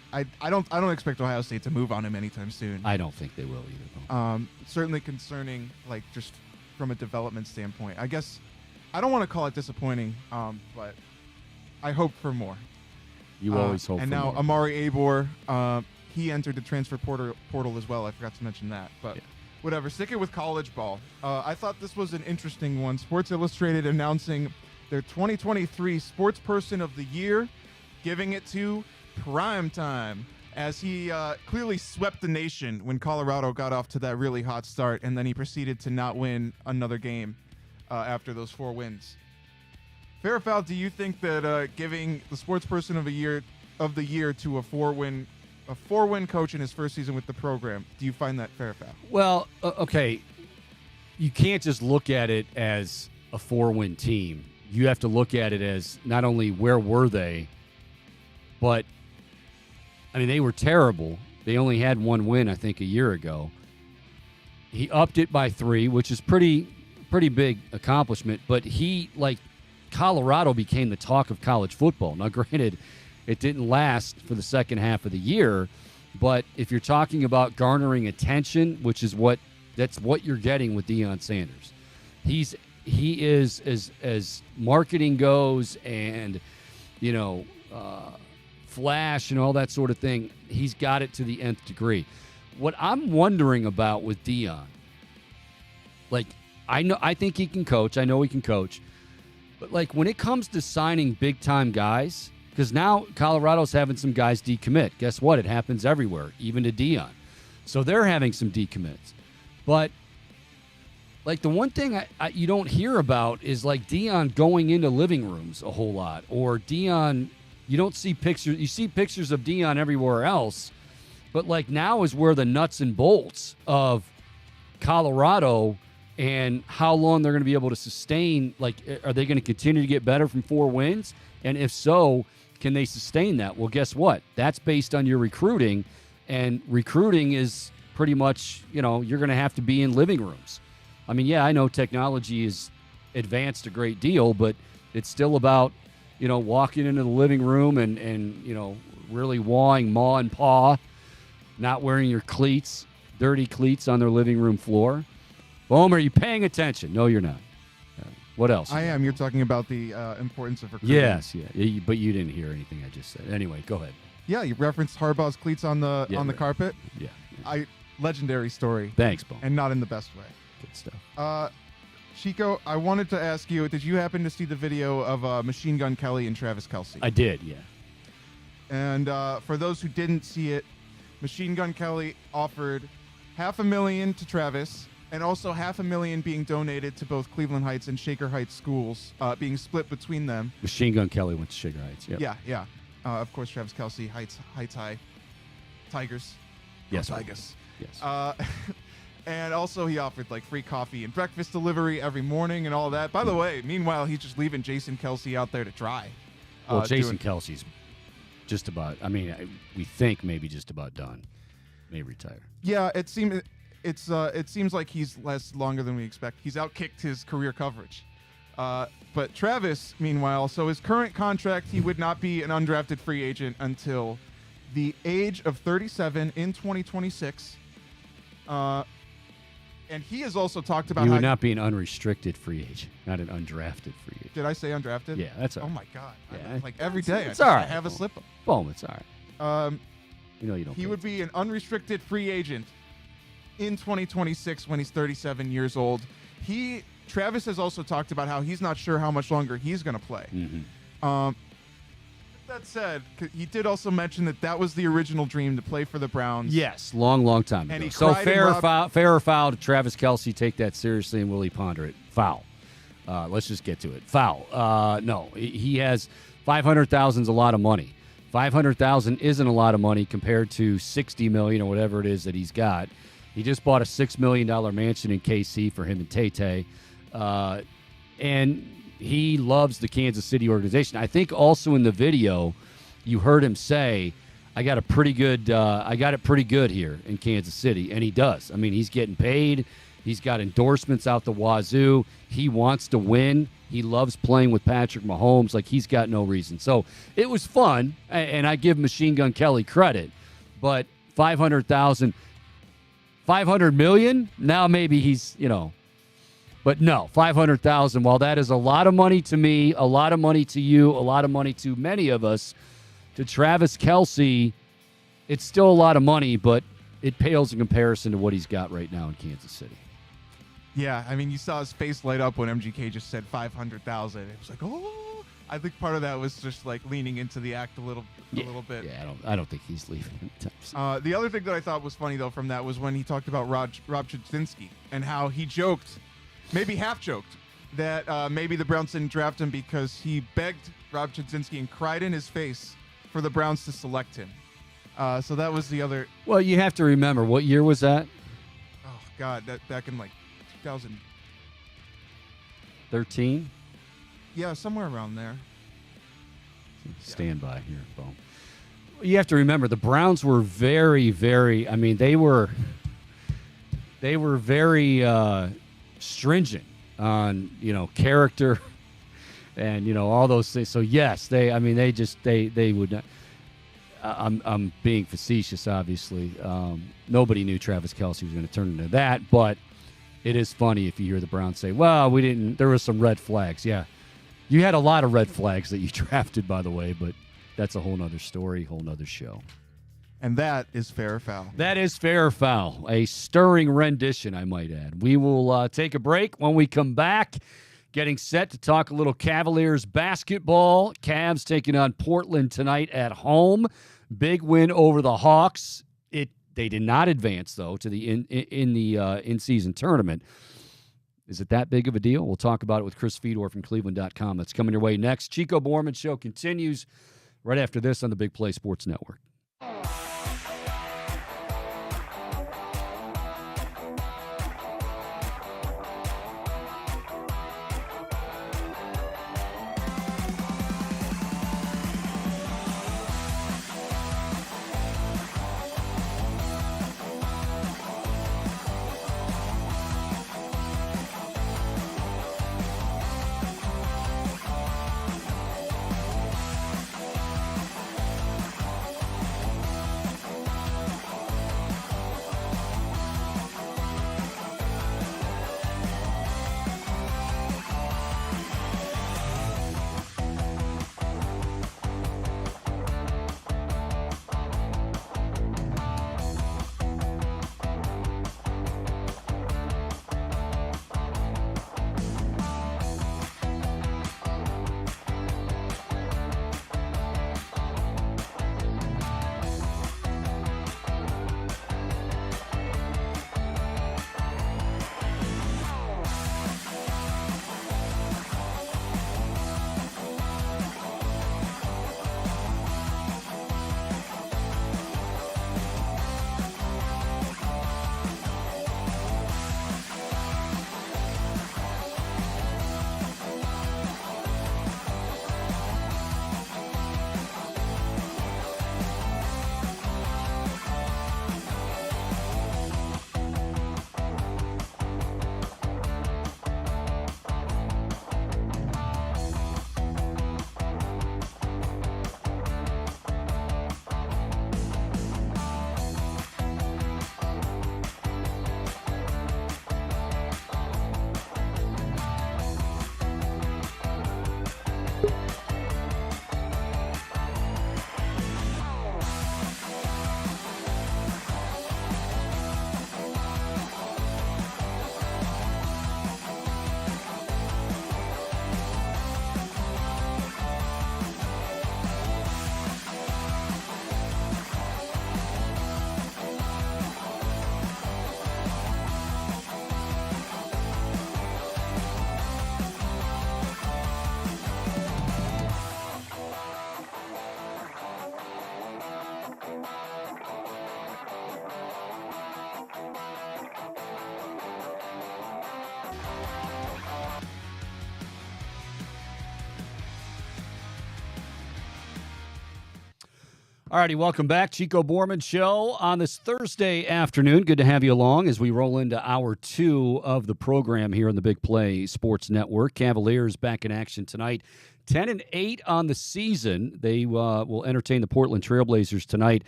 don't expect Ohio State to move on him anytime soon. I don't think they will either. Certainly concerning, like, just from a development standpoint. I guess I don't want to call it disappointing, but I hope for more. You always hope for more. And now Amari Abor, he entered the transfer portal as well. I forgot to mention that, but. Yeah. Whatever, stick it with college ball. I thought this was an interesting one. Sports Illustrated announcing their 2023 Sports Person of the Year, giving it to Primetime, as he clearly swept the nation when Colorado got off to that really hot start, and then he proceeded to not win another game after those 4 wins. Fair or foul, do you think that giving the Sports Person of the Year to a 4-win coach in his first season with the program, do you find that fair or foul? Well, okay, you can't just look at it as a 4-win team. You have to look at it as not only where were they, but, I mean, they were terrible. They only had 1 win, I think, a year ago. He upped it by 3, which is pretty big accomplishment, but Colorado became the talk of college football. Now, granted, it didn't last for the second half of the year, but if you're talking about garnering attention, which is that's what you're getting with Deion Sanders. He is as marketing goes and, you know, flash and all that sort of thing, he's got it to the nth degree. What I'm wondering about with Deion, like, I think he can coach. I know he can coach. But, like, when it comes to signing big-time guys, because now Colorado's having some guys decommit. Guess what? It happens everywhere, even to Deion. So they're having some decommits. But Like, the one thing you don't hear about is, like, Dion going into living rooms a whole lot. Or Dion, you don't see pictures. You see pictures of Dion everywhere else. But, like, now is where the nuts and bolts of Colorado and how long they're going to be able to sustain. Like, are they going to continue to get better from 4 wins? And if so, can they sustain that? Well, guess what? That's based on your recruiting. And recruiting is pretty much, you're going to have to be in living rooms. I mean, yeah, I know technology has advanced a great deal, but it's still about, walking into the living room and really maw and paw, not wearing your cleats, dirty cleats on their living room floor. Boom, are you paying attention? No, you're not. What else? I am. You're talking about the importance of recruiting. Yes, yeah. But you didn't hear anything I just said. Anyway, go ahead. Yeah, you referenced Harbaugh's cleats on the carpet. Yeah. Legendary story. Thanks, Bo. And not in the best way. Good stuff. Chico, I wanted to ask you, did you happen to see the video of Machine Gun Kelly and Travis Kelce? I did, yeah. And for those who didn't see it, Machine Gun Kelly offered $500,000 to Travis, and also $500,000 being donated to both Cleveland Heights and Shaker Heights schools, being split between them. Machine Gun Kelly went to Shaker Heights, yeah. Of course, Travis Kelce, Heights High, Tigers. Yes, Tigers. Yes. And also he offered like free coffee and breakfast delivery every morning and all that. By the way, meanwhile, he's just leaving Jason Kelce out there to dry. Well, Jason Kelce's just about, we think maybe just about done. May retire. Yeah, it seems like he's less longer than we expect. He's outkicked his career coverage. But Travis, meanwhile, so his current contract, he would not be an undrafted free agent until the age of 37 in 2026. And he has also talked about you would not be an unrestricted free agent, not an undrafted free agent. Did I say undrafted? Yeah, that's all right. Oh my God! Yeah. Like every day, it's all right. I have a slip up. Boom, it's all right. You don't. He would be an unrestricted free agent in 2026 when he's 37 years old. Travis has also talked about how he's not sure how much longer he's going to play. Mm-hmm. That said, he did also mention that was the original dream, to play for the Browns. Yes, long time and ago. He so fair or foul to Travis Kelce, take that seriously, and will he ponder it? Foul. Let's just get to it. Foul. No, he has $500,000 is a lot of money. $500,000 isn't a lot of money compared to $60 million or whatever it is that he's got. He just bought a $6 million mansion in KC for him and Tay-Tay. And he loves the Kansas City organization. I think also in the video, you heard him say, I got it pretty good here in Kansas City. And he does. I mean, he's getting paid. He's got endorsements out the wazoo. He wants to win. He loves playing with Patrick Mahomes. Like, he's got no reason. So it was fun, and I give Machine Gun Kelly credit. But $500,000, $500 million, now maybe he's, But no, $500,000, while that is a lot of money to me, a lot of money to you, a lot of money to many of us, to Travis Kelce, it's still a lot of money, but it pales in comparison to what he's got right now in Kansas City. Yeah, I mean, you saw his face light up when MGK just said $500,000. It was like, oh, I think part of that was just like leaning into the act a little bit. Yeah, I don't think he's leaving. The other thing that I thought was funny though from that was when he talked about Rob Chudzinski and how he joked, maybe half joked, that maybe the Browns didn't draft him because he begged Rob Chudzinski and cried in his face for the Browns to select him. So that was the other. Well, you have to remember, what year was that? Oh God, that back in like 2013. 13? Yeah, somewhere around there. Stand by here, Bo. You have to remember, the Browns were very, very. I mean, they were very stringent on character and all those things. So yes, they would not. I'm being facetious, obviously. Nobody knew Travis Kelce was going to turn into that, but it is funny if you hear the Browns say, well, we didn't, there were some red flags. Yeah, you had a lot of red flags that you drafted, by the way, but that's a whole nother story, whole nother show. And that is fair or foul. That is fair or foul. A stirring rendition, I might add. We will take a break. When we come back, getting set to talk a little Cavaliers basketball. Cavs taking on Portland tonight at home. Big win over the Hawks. They did not advance, though, to the in-season tournament. Is it that big of a deal? We'll talk about it with Chris Fedor from Cleveland.com. That's coming your way next. Chico Borman Show continues right after this on the Big Play Sports Network. All righty, welcome back. Chico Borman Show on this Thursday afternoon. Good to have you along as we roll into hour 2 of the program here on the Big Play Sports Network. Cavaliers back in action tonight. 10-8 on the season. They will entertain the Portland Trailblazers tonight.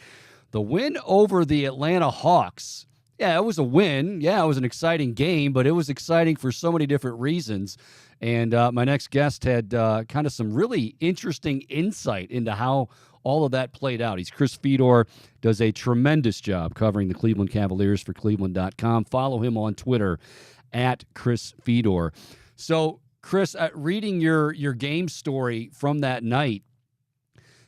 The win over the Atlanta Hawks. Yeah, it was a win. Yeah, it was an exciting game, but it was exciting for so many different reasons. And my next guest had kind of some really interesting insight into how all of that played out. He's Chris Fedor, does a tremendous job covering the Cleveland Cavaliers for Cleveland.com. Follow him on Twitter at Chris Fedor. So, Chris, reading your game story from that night,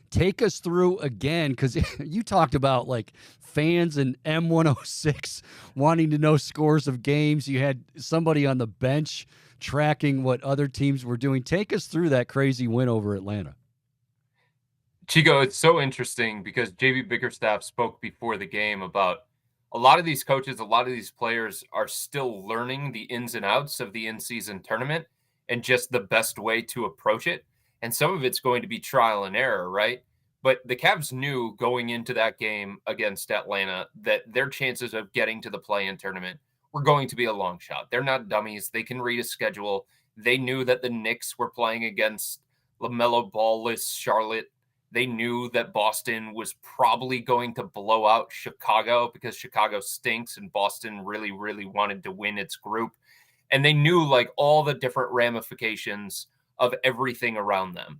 take us through again, because you talked about like fans in M106 wanting to know scores of games. You had somebody on the bench tracking what other teams were doing. Take us through that crazy win over Atlanta. Chico, it's so interesting because JB Bickerstaff spoke before the game about a lot of these coaches, a lot of these players are still learning the ins and outs of the in-season tournament and just the best way to approach it. And some of it's going to be trial and error, right? But the Cavs knew going into that game against Atlanta that their chances of getting to the play-in tournament were going to be a long shot. They're not dummies. They can read a schedule. They knew that the Knicks were playing against LaMelo Ball-less Charlotte. They knew that Boston was probably going to blow out Chicago because Chicago stinks and Boston really, really wanted to win its group. And they knew like all the different ramifications of everything around them.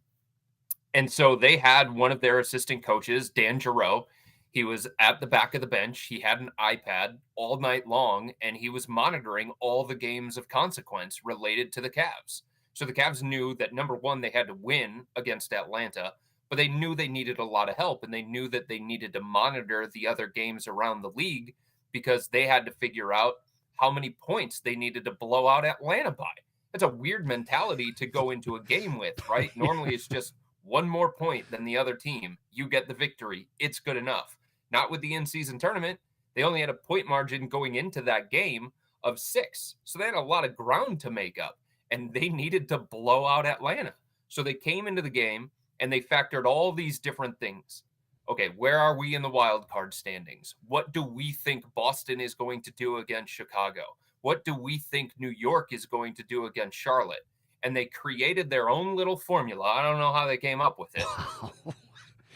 And so they had one of their assistant coaches, Dan Giroux. He was at the back of the bench. He had an iPad all night long, and he was monitoring all the games of consequence related to the Cavs. So the Cavs knew that, number one, they had to win against Atlanta, but they knew they needed a lot of help, and they knew that they needed to monitor the other games around the league because they had to figure out how many points they needed to blow out Atlanta by. That's a weird mentality to go into a game with, right? Normally it's just one more point than the other team. You get the victory. It's good enough. Not with the in-season tournament. They only had a point margin going into that game of 6. So they had a lot of ground to make up, and they needed to blow out Atlanta. So they came into the game and they factored all these different things. Okay, where are we in the wild card standings? What do we think Boston is going to do against Chicago? What do we think New York is going to do against Charlotte? And they created their own little formula. I don't know how they came up with it. Wow.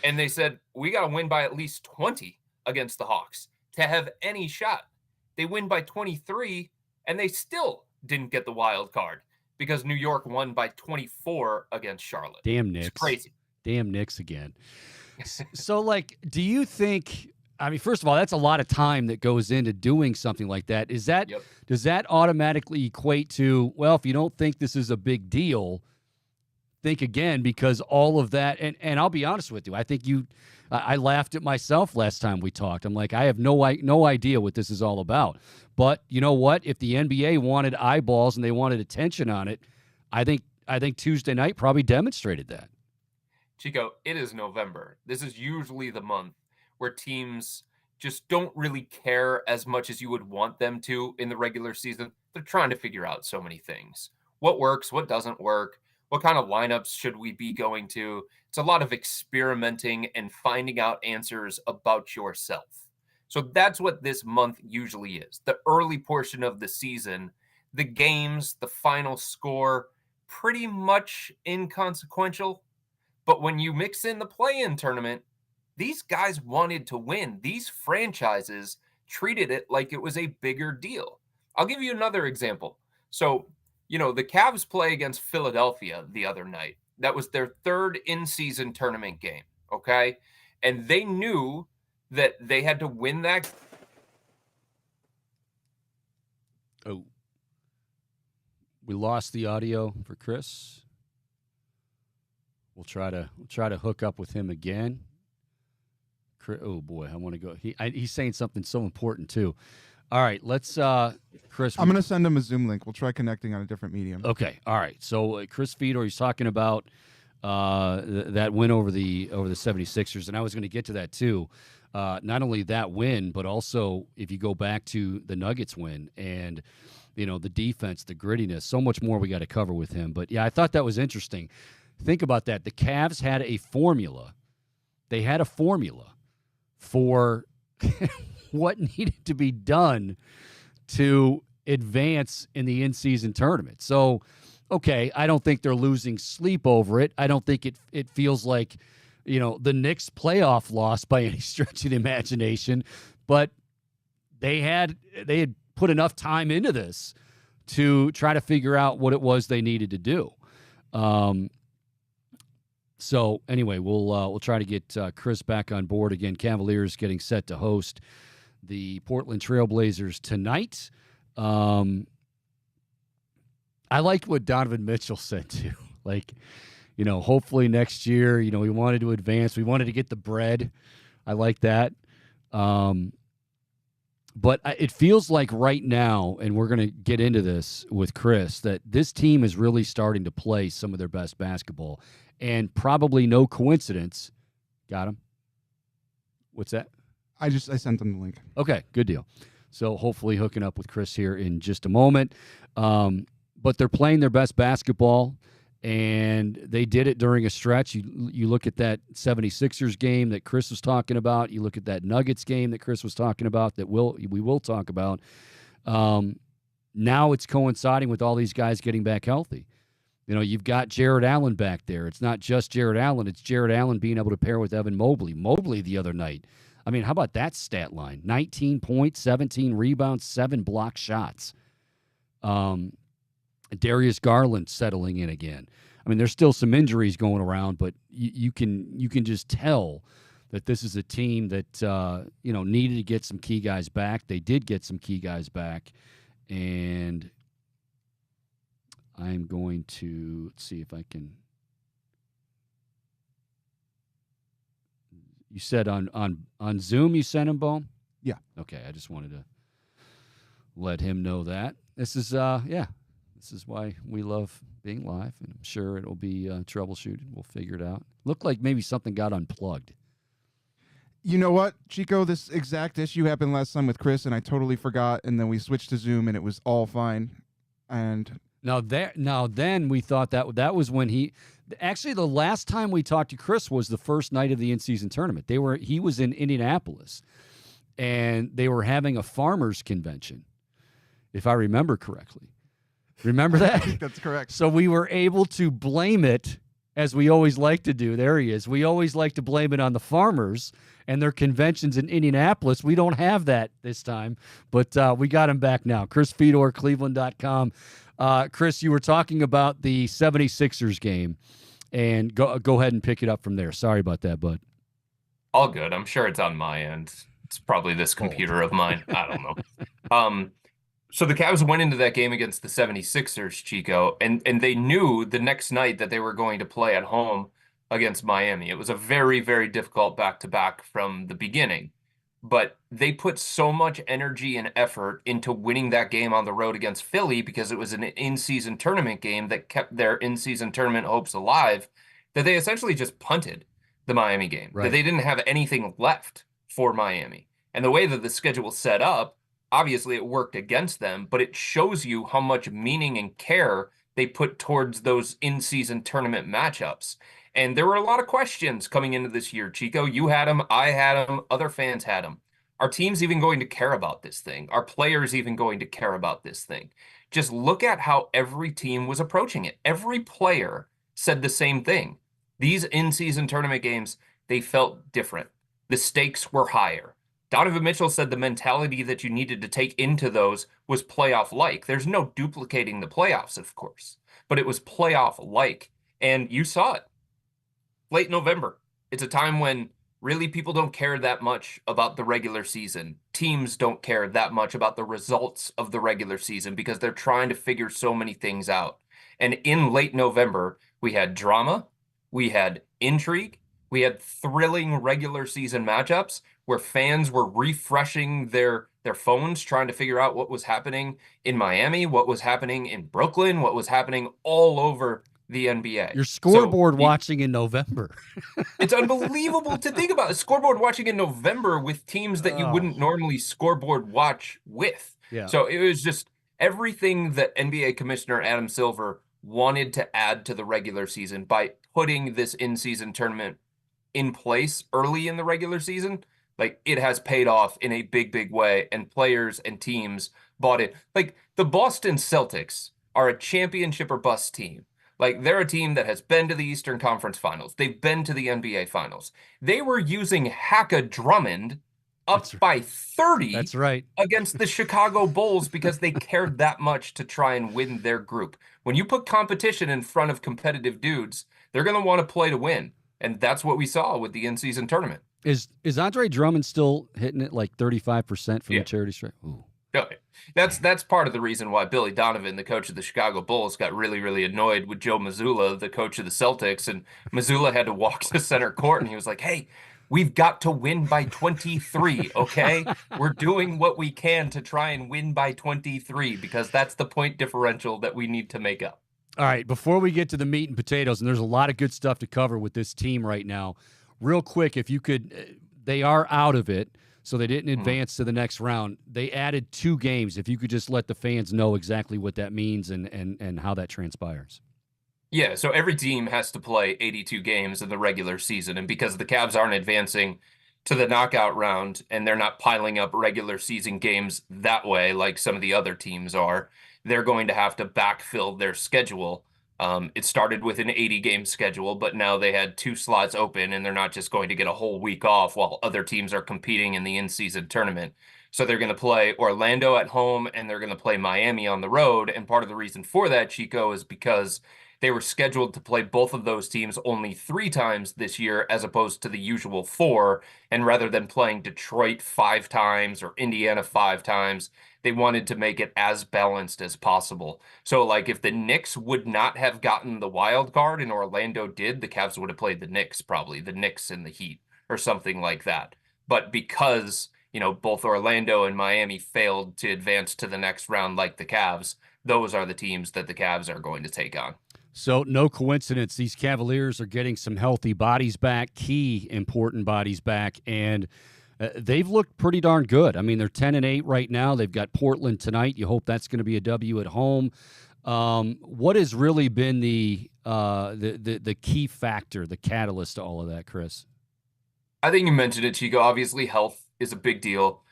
And they said, we got to win by at least 20 against the Hawks to have any shot. They win by 23, and they still didn't get the wild card because New York won by 24 against Charlotte. Damn Knicks. It's crazy. Damn Knicks again. So, like, do you think, I mean, first of all, that's a lot of time that goes into doing something like that. Is that, Yep. Does that automatically equate to, well, if you don't think this is a big deal, think again, because all of that, and I'll be honest with you, I think I laughed at myself last time we talked. I'm like, I have no idea what this is all about. But you know what? If the NBA wanted eyeballs and they wanted attention on it, I think Tuesday night probably demonstrated that. Chico, it is November. This is usually the month where teams just don't really care as much as you would want them to in the regular season. They're trying to figure out so many things. What works, what doesn't work, what kind of lineups should we be going to? It's a lot of experimenting and finding out answers about yourself. So that's what this month usually is. The early portion of the season, the games, the final score, pretty much inconsequential. But when you mix in the play-in tournament, these guys wanted to win. These franchises treated it like it was a bigger deal. I'll give you another example. So, the Cavs play against Philadelphia the other night. That was their third in-season tournament game, okay? And they knew that they had to win that. Oh, we lost the audio for Chris. We'll try to hook up with him again. Oh boy, I want to go. He's saying something so important too. All right, let's Chris. I'm gonna send him a Zoom link. We'll try connecting on a different medium. Okay, all right. So Chris Fedor, he's talking about that win over the 76ers, and I was going to get to that too. Not only that win, but also if you go back to the Nuggets win and the defense, the grittiness, so much more we got to cover with him. But yeah, I thought that was interesting. Think about that. The Cavs had a formula. They had a formula for what needed to be done to advance in the in-season tournament. So, okay, I don't think they're losing sleep over it. I don't think it feels like, the Knicks playoff loss by any stretch of the imagination, but they had put enough time into this to try to figure out what it was they needed to do. So anyway, we'll try to get Chris back on board again. Cavaliers getting set to host the Portland Trailblazers tonight. I liked what Donovan Mitchell said too. Like, hopefully next year, we wanted to advance. We wanted to get the bread. I like that. But it feels like right now, and we're going to get into this with Chris, that this team is really starting to play some of their best basketball. And probably no coincidence. Got him? What's that? I sent them the link. Okay, good deal. So hopefully hooking up with Chris here in just a moment. But they're playing their best basketball, and they did it during a stretch. You look at that 76ers game that Chris was talking about. You look at that Nuggets game that Chris was talking about that we will talk about. Now it's coinciding with all these guys getting back healthy. You've got Jared Allen back there. It's not just Jared Allen. It's Jared Allen being able to pair with Evan Mobley. Mobley the other night. I mean, how about that stat line? 19 points, 17 rebounds, 7 block shots. Darius Garland settling in again. I mean, there's still some injuries going around, but you can just tell that this is a team that needed to get some key guys back. They did get some key guys back, and I'm going to see if I can. You said on Zoom you sent him, Bohm? Yeah. Okay, I just wanted to let him know that. This is this is why we love being live, and I'm sure it'll be troubleshooted. We'll figure it out. Looked like maybe something got unplugged. You know what, Chico? This exact issue happened last time with Chris, and I totally forgot. And then we switched to Zoom, and it was all fine. And Now then we thought that was when he actually the last time we talked to Chris was the first night of the in-season tournament. He was in Indianapolis, and they were having a farmers convention, if I remember correctly. Remember that? I think that's correct. So we were able to blame it, as we always like to do. There he is. We always like to blame it on the farmers and their conventions in Indianapolis. We don't have that this time, but we got him back now. Chris Fedor, Cleveland.com. Chris, you were talking about the 76ers game, and go ahead and pick it up from there. Sorry about that, bud. All good. I'm sure it's on my end. It's probably this computer of mine. I don't know. So the Cavs went into that game against the 76ers, Chico, and they knew the next night that they were going to play at home against Miami. It was a very, very difficult back-to-back from the beginning. But they put so much energy and effort into winning that game on the road against Philly because it was an in-season tournament game that kept their in-season tournament hopes alive, that they essentially just punted the Miami game. Right. That they didn't have anything left for Miami. And the way that the schedule set up, obviously it worked against them, but it shows you how much meaning and care they put towards those in-season tournament matchups. And there were a lot of questions coming into this year, Chico. You had them, I had them, other fans had them. Are teams even going to care about this thing? Are players even going to care about this thing? Just look at how every team was approaching it. Every player said the same thing. These in-season tournament games, they felt different. The stakes were higher. Donovan Mitchell said the mentality that you needed to take into those was playoff-like. There's no duplicating the playoffs, of course, but it was playoff-like, and you saw it. Late November. It's a time when really people don't care that much about the regular season. Teams don't care that much about the results of the regular season because they're trying to figure so many things out. And in late November, we had drama, we had intrigue, we had thrilling regular season matchups where fans were refreshing their phones, trying to figure out what was happening in Miami, what was happening in Brooklyn, what was happening all over the NBA. Your scoreboard watching in November. It's unbelievable to think about. A scoreboard watching in November with teams that you wouldn't normally scoreboard watch with. Yeah. So it was just everything that NBA Commissioner Adam Silver wanted to add to the regular season by putting this in-season tournament in place early in the regular season. Like, it has paid off in a big, big way, and players and teams bought it. Like, the Boston Celtics are a championship or bust team. Like, they're a team that has been to the Eastern Conference Finals. They've been to the NBA Finals. They were using Hacka Drummond up by 30 That's right. against the Chicago Bulls because they cared that much to try and win their group. When you put competition in front of competitive dudes, they're going to want to play to win. And that's what we saw with the in-season tournament. Is Andre Drummond still hitting it like 35% from the charity stripe? Ooh. Okay. That's part of the reason why Billy Donovan, the coach of the Chicago Bulls, got really, really annoyed with Joe Mazzulla, the coach of the Celtics. And Mazzulla had to walk to center court, and he was like, hey, we've got to win by 23, okay? We're doing what we can to try and win by 23 because that's the point differential that we need to make up. All right, before we get to the meat and potatoes, and there's a lot of good stuff to cover with this team right now, real quick, if you could, they are out of it. So they didn't advance to the next round. They added 2 games. If you could just let the fans know exactly what that means and how that transpires. Yeah, so every team has to play 82 games in the regular season. And because the Cavs aren't advancing to the knockout round and they're not piling up regular season games that way like some of the other teams are, they're going to have to backfill their schedule. It started with an 80-game schedule, but now they had 2 slots open, and they're not just going to get a whole week off while other teams are competing in the in-season tournament. So they're going to play Orlando at home, and they're going to play Miami on the road. And part of the reason for that, Chico, is because they were scheduled to play both of those teams only 3 times this year, as opposed to the usual 4. And rather than playing Detroit 5 times or Indiana 5 times, they wanted to make it as balanced as possible. So, like, if the Knicks would not have gotten the wild card and Orlando did, the Cavs would have played the Knicks, probably the Knicks and the Heat or something like that. But because both Orlando and Miami failed to advance to the next round like the Cavs. Those are the teams that the Cavs are going to take on. So no coincidence, these Cavaliers are getting some healthy bodies back, key important bodies back, and they've looked pretty darn good. I mean, they're 10-8 right now. They've got Portland tonight. You hope that's going to be a W at home. What has really been the key factor, the catalyst to all of that, Chris? I think you mentioned it, Chico. Obviously, health is a big deal.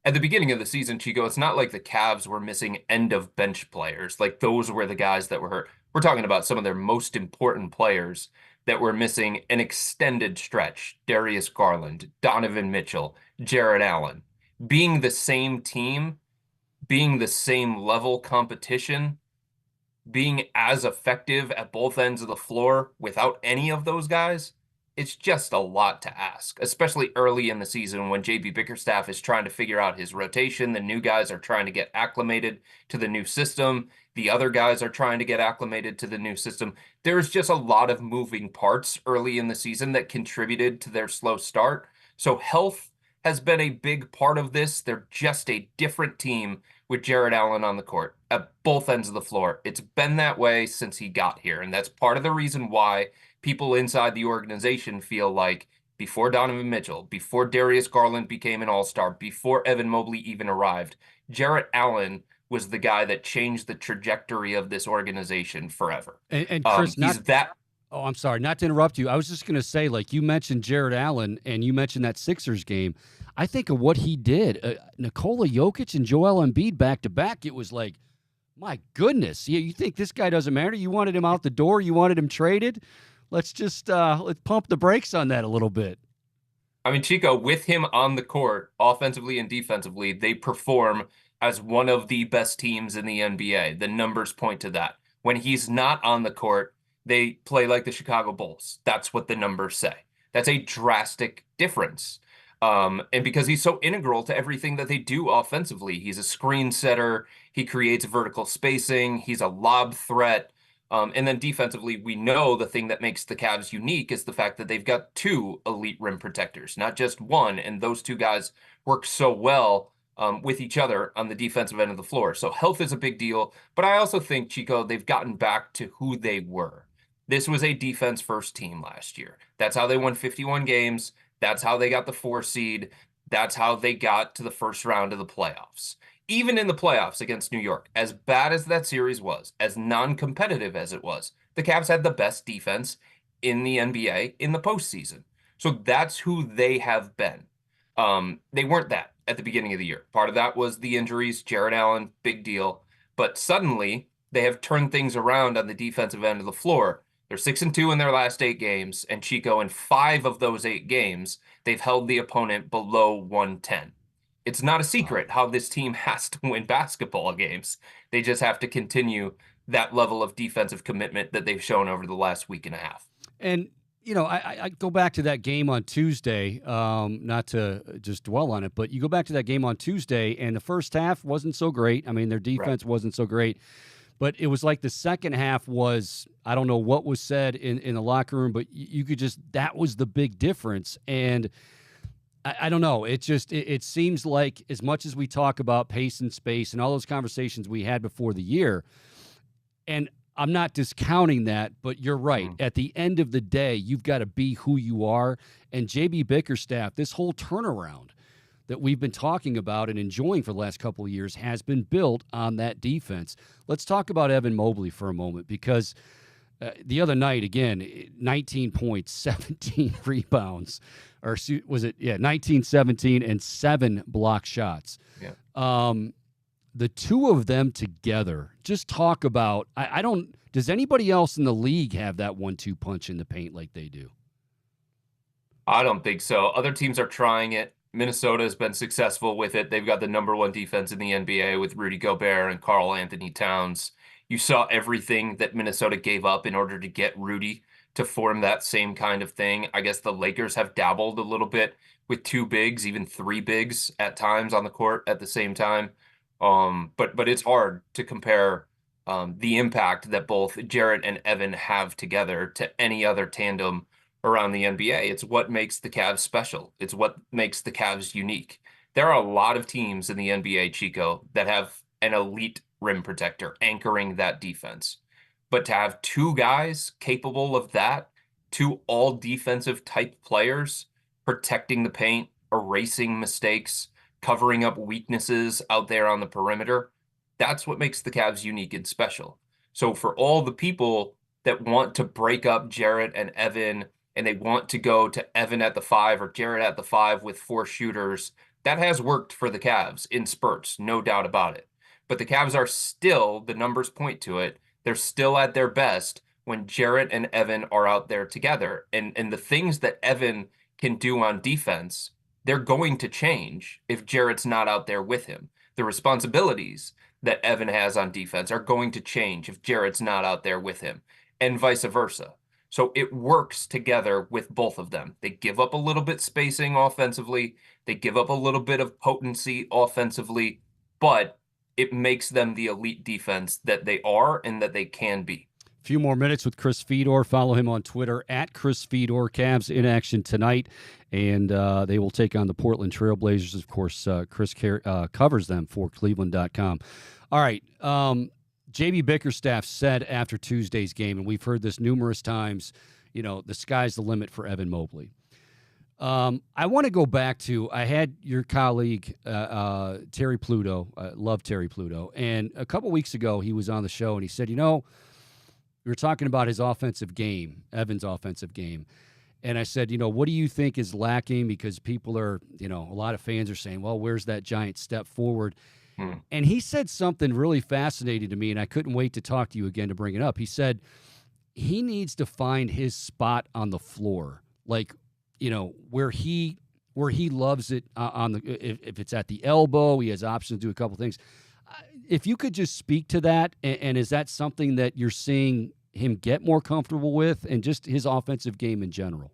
At the beginning of the season, Chico, it's not like the Cavs were missing end of bench players. Like those were the guys that were hurt. We're talking about some of their most important players that were missing an extended stretch. Darius Garland, Donovan Mitchell, Jarrett Allen. Being the same team, being the same level competition, being as effective at both ends of the floor without any of those guys, it's just a lot to ask, especially early in the season when JB Bickerstaff is trying to figure out his rotation. The new guys are trying to get acclimated to the new system. The other guys are trying to get acclimated to the new system. There's just a lot of moving parts early in the season that contributed to their slow start. So health has been a big part of this. They're just a different team with Jarrett Allen on the court at both ends of the floor. It's been that way since he got here, and that's part of the reason why people inside the organization feel like before Donovan Mitchell, before Darius Garland became an all-star, before Evan Mobley even arrived, Jarrett Allen was the guy that changed the trajectory of this organization forever. And Chris, Oh, I'm sorry, not to interrupt you. I was just going to say, like you mentioned Jarrett Allen and you mentioned that Sixers game. I think of what he did. Nikola Jokic and Joel Embiid back-to-back, it was like, my goodness. You think this guy doesn't matter? You wanted him out the door? You wanted him traded? Let's just let's pump the brakes on that a little bit. I mean, Chico, with him on the court, offensively and defensively, they perform as one of the best teams in the NBA. The numbers point to that. When he's not on the court, they play like the Chicago Bulls. That's what the numbers say. That's a drastic difference. And because he's so integral to everything that they do offensively, he's a screen setter. He creates vertical spacing. He's a lob threat. And then defensively, we know the thing that makes the Cavs unique is the fact that they've got two elite rim protectors, not just one. And those two guys work so well with each other on the defensive end of the floor. So health is a big deal. But I also think, Chico, they've gotten back to who they were. This was a defense-first team last year. That's how they won 51 games. That's how they got the 4 seed. That's how they got to the first round of the playoffs. Even in the playoffs against New York, as bad as that series was, as non-competitive as it was, the Cavs had the best defense in the NBA in the postseason. So that's who they have been. They weren't that at the beginning of the year. Part of that was the injuries, Jarrett Allen, big deal. But suddenly, they have turned things around on the defensive end of the floor. They're 6-2 in their last 8 games, and Chico, in 5 of those 8 games, they've held the opponent below 110. It's not a secret how this team has to win basketball games. They just have to continue that level of defensive commitment that they've shown over the last week and a half. And, I go back to that game on Tuesday, not to just dwell on it, but you go back to that game on Tuesday, and the first half wasn't so great. I mean, their defense wasn't so great. But it was like the second half was, I don't know what was said in the locker room, but you could just, that was the big difference. And I don't know. It seems like as much as we talk about pace and space and all those conversations we had before the year, and I'm not discounting that, but you're right. At the end of the day, you've got to be who you are. And JB Bickerstaff, this whole turnaround that we've been talking about and enjoying for the last couple of years has been built on that defense. Let's talk about Evan Mobley for a moment, because the other night, again, 19 points, 17 rebounds, or was it? Yeah, 19, 17, and 7 block shots. Yeah. The two of them together, just talk about, I don't, does anybody else in the league have that 1-2 punch in the paint like they do? I don't think so. Other teams are trying it. Minnesota has been successful with it. They've got the #1 defense in the NBA with Rudy Gobert and Karl Anthony Towns. You saw everything that Minnesota gave up in order to get Rudy to form that same kind of thing. I guess the Lakers have dabbled a little bit with 2 bigs, even 3 bigs at times on the court at the same time. But it's hard to compare the impact that both Jarrett and Evan have together to any other tandem around the NBA. It's what makes the Cavs special. It's what makes the Cavs unique. There are a lot of teams in the NBA, Chico, that have an elite rim protector anchoring that defense. But to have two guys capable of that, two all defensive type players protecting the paint, erasing mistakes, covering up weaknesses out there on the perimeter, that's what makes the Cavs unique and special. So for all the people that want to break up Jarrett and Evan, and they want to go to Evan at the 5 or Jarrett at the 5 with 4 shooters, that has worked for the Cavs in spurts, no doubt about it. But the Cavs are still, the numbers point to it, they're still at their best when Jarrett and Evan are out there together. And the things that Evan can do on defense, they're going to change if Jarrett's not out there with him. The responsibilities that Evan has on defense are going to change if Jarrett's not out there with him, and vice versa. So it works together with both of them. They give up a little bit spacing offensively. They give up a little bit of potency offensively, but it makes them the elite defense that they are and that they can be. A few more minutes with Chris Fedor. Follow him on Twitter at Chris Fedor. Cavs in action tonight, and they will take on the Portland Trailblazers. Of course, Chris covers them for Cleveland.com. All right. JB Bickerstaff said after Tuesday's game, and we've heard this numerous times, the sky's the limit for Evan Mobley. I want to go back to, I had your colleague, Terry Pluto. I love Terry Pluto. And a couple weeks ago, he was on the show, and he said, we were talking about his offensive game, Evan's offensive game. And I said, what do you think is lacking? Because people are, a lot of fans are saying, well, where's that giant step forward? And he said something really fascinating to me, and I couldn't wait to talk to you again to bring it up. He said he needs to find his spot on the floor, like, where he loves it on the, if it's at the elbow, he has options to do a couple things. If you could just speak to that, and is that something that you're seeing him get more comfortable with, and just his offensive game in general?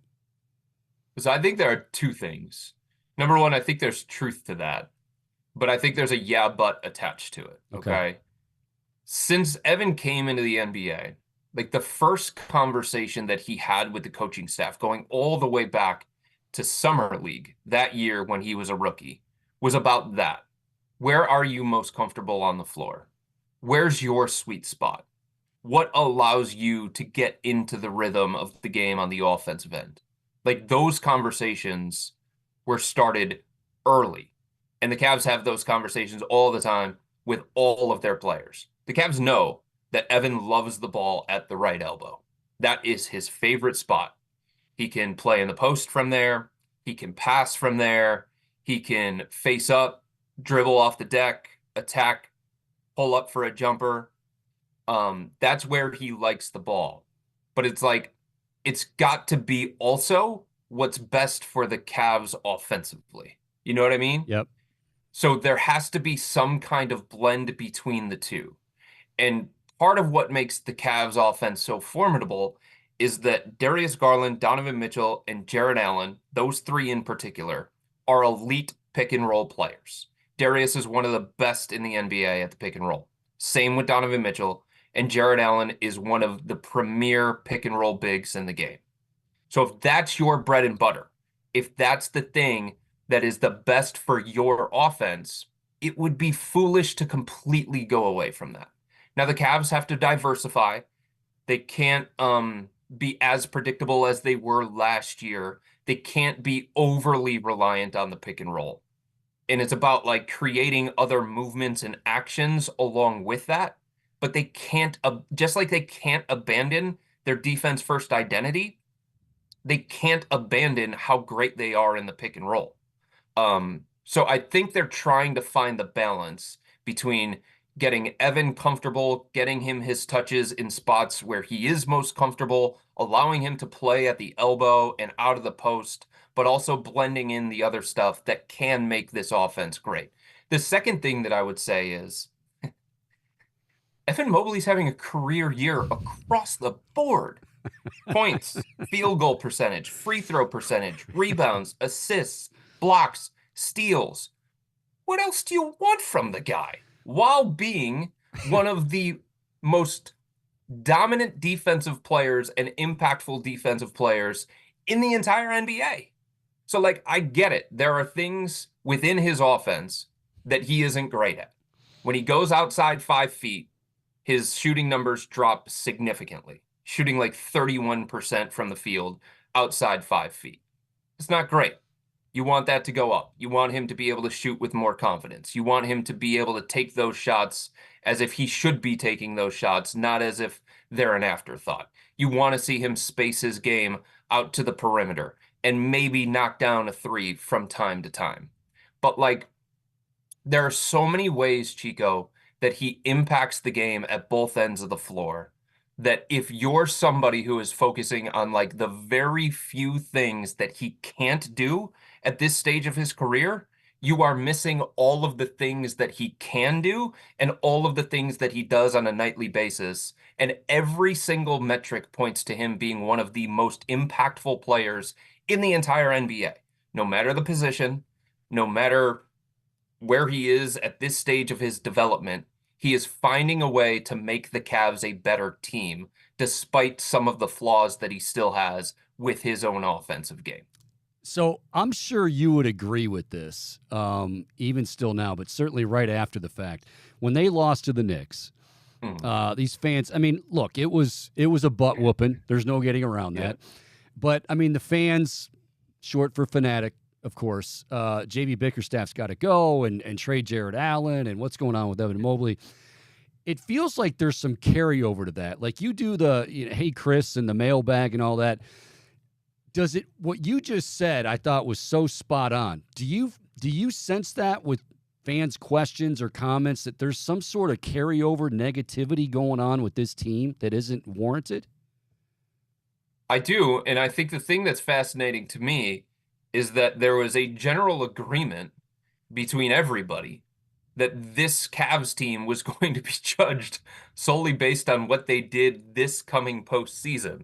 So I think there are two things. Number one, I think there's truth to that, but I think there's a yeah, but attached to it. Okay. Since Evan came into the NBA, like the first conversation that he had with the coaching staff, going all the way back to Summer League that year when he was a rookie, was about that. Where are you most comfortable on the floor? Where's your sweet spot? What allows you to get into the rhythm of the game on the offensive end? Like those conversations were started early. And the Cavs have those conversations all the time with all of their players. The Cavs know that Evan loves the ball at the right elbow. That is his favorite spot. He can play in the post from there. He can pass from there. He can face up, dribble off the deck, attack, pull up for a jumper. That's where he likes the ball. But it's like, it's got to be also what's best for the Cavs offensively. You know what I mean? Yep. So there has to be some kind of blend between the two. And part of what makes the Cavs offense so formidable is that Darius Garland, Donovan Mitchell, and Jarrett Allen, those three in particular, are elite pick and roll players. Darius is one of the best in the NBA at the pick and roll. Same with Donovan Mitchell, and Jarrett Allen is one of the premier pick and roll bigs in the game. So if that's your bread and butter, if that's the thing that is the best for your offense, it would be foolish to completely go away from that. Now, the Cavs have to diversify. They can't be as predictable as they were last year. They can't be overly reliant on the pick and roll. And it's about like creating other movements and actions along with that. But they can't, just like they can't abandon their defense first identity, they can't abandon how great they are in the pick and roll. So I think they're trying to find the balance between getting Evan comfortable, getting him his touches in spots where he is most comfortable, allowing him to play at the elbow and out of the post, but also blending in the other stuff that can make this offense great. The second thing that I would say is Evan Mobley's having a career year across the board. Points, field goal percentage, free throw percentage, rebounds, assists, blocks, steals. What else do you want from the guy? While being one of the most dominant defensive players and impactful defensive players in the entire NBA. So, like, I get it. There are things within his offense that he isn't great at. When he goes outside 5 feet, his shooting numbers drop significantly, shooting like 31% from the field outside 5 feet. It's not great. You want that to go up. You want him to be able to shoot with more confidence. You want him to be able to take those shots as if he should be taking those shots, not as if they're an afterthought. You want to see him space his game out to the perimeter and maybe knock down a three from time to time. But like, there are so many ways, Chico, that he impacts the game at both ends of the floor, that if you're somebody who is focusing on like the very few things that he can't do at this stage of his career, you are missing all of the things that he can do and all of the things that he does on a nightly basis. And every single metric points to him being one of the most impactful players in the entire NBA, no matter the position, no matter where he is at this stage of his development. He is finding a way to make the Cavs a better team, despite some of the flaws that he still has with his own offensive game. So I'm sure you would agree with this, even still now, but certainly right after the fact. When they lost to the Knicks, these fans, I mean, look, it was a butt whooping. There's no getting around that. But, I mean, the fans, short for fanatic, of course, J.B. Bickerstaff's got to go and trade Jared Allen and what's going on with Evan Mobley. It feels like there's some carryover to that. Like you do the, hey, Chris, and the mailbag and all that. Does it, what you just said, I thought was so spot on. Do you sense that with fans' questions or comments that there's some sort of carryover negativity going on with this team that isn't warranted? I do, and I think the thing that's fascinating to me is that there was a general agreement between everybody that this Cavs team was going to be judged solely based on what they did this coming postseason.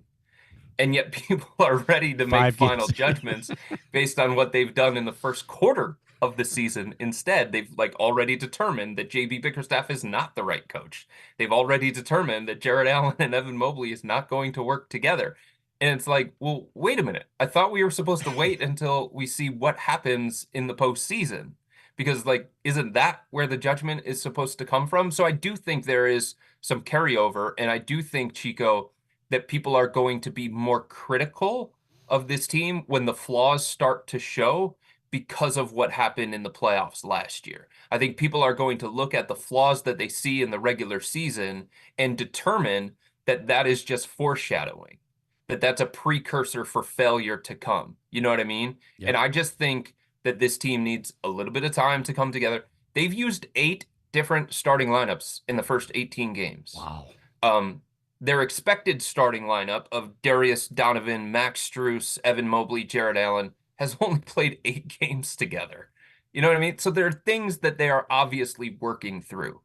And yet people are ready to make final judgments based on what they've done in the first quarter of the season. Instead, they've like already determined that JB Bickerstaff is not the right coach. They've already determined that Jared Allen and Evan Mobley is not going to work together. And it's like, well, wait a minute. I thought we were supposed to wait until we see what happens in the postseason. Because, like, isn't that where the judgment is supposed to come from? So I do think there is some carryover. And I do think, Chico, that people are going to be more critical of this team when the flaws start to show because of what happened in the playoffs last year. I think people are going to look at the flaws that they see in the regular season and determine that that is just foreshadowing, that that's a precursor for failure to come. You know what I mean? Yep. And I just think that this team needs a little bit of time to come together. They've used 8 different starting lineups in the first 18 games. Wow. Their expected starting lineup of Darius Donovan, Max Strus, Evan Mobley, Jared Allen has only played 8 games together. You know what I mean? So there are things that they are obviously working through.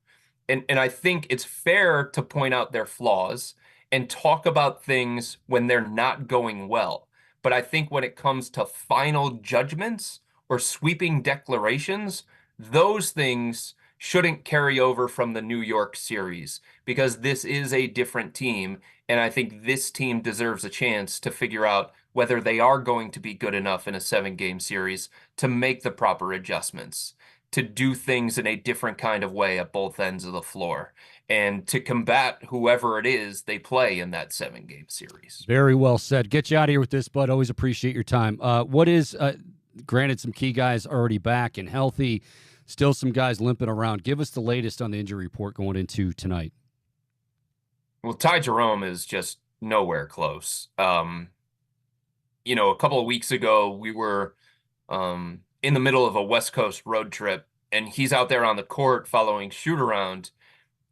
And I think it's fair to point out their flaws and talk about things when they're not going well. But I think when it comes to final judgments or sweeping declarations, those things shouldn't carry over from the New York series because this is a different team. And I think this team deserves a chance to figure out whether they are going to be good enough in a 7-game series to make the proper adjustments, to do things in a different kind of way at both ends of the floor, and to combat whoever it is they play in that 7-game series. Very well said. Get you out of here with this, bud. Always appreciate your time. What is, granted, some key guys already back and healthy, still some guys limping around. Give us the latest on the injury report going into tonight. Well, Ty Jerome is just nowhere close. You know, a couple of weeks ago, we were in the middle of a West Coast road trip, and he's out there on the court following shoot around.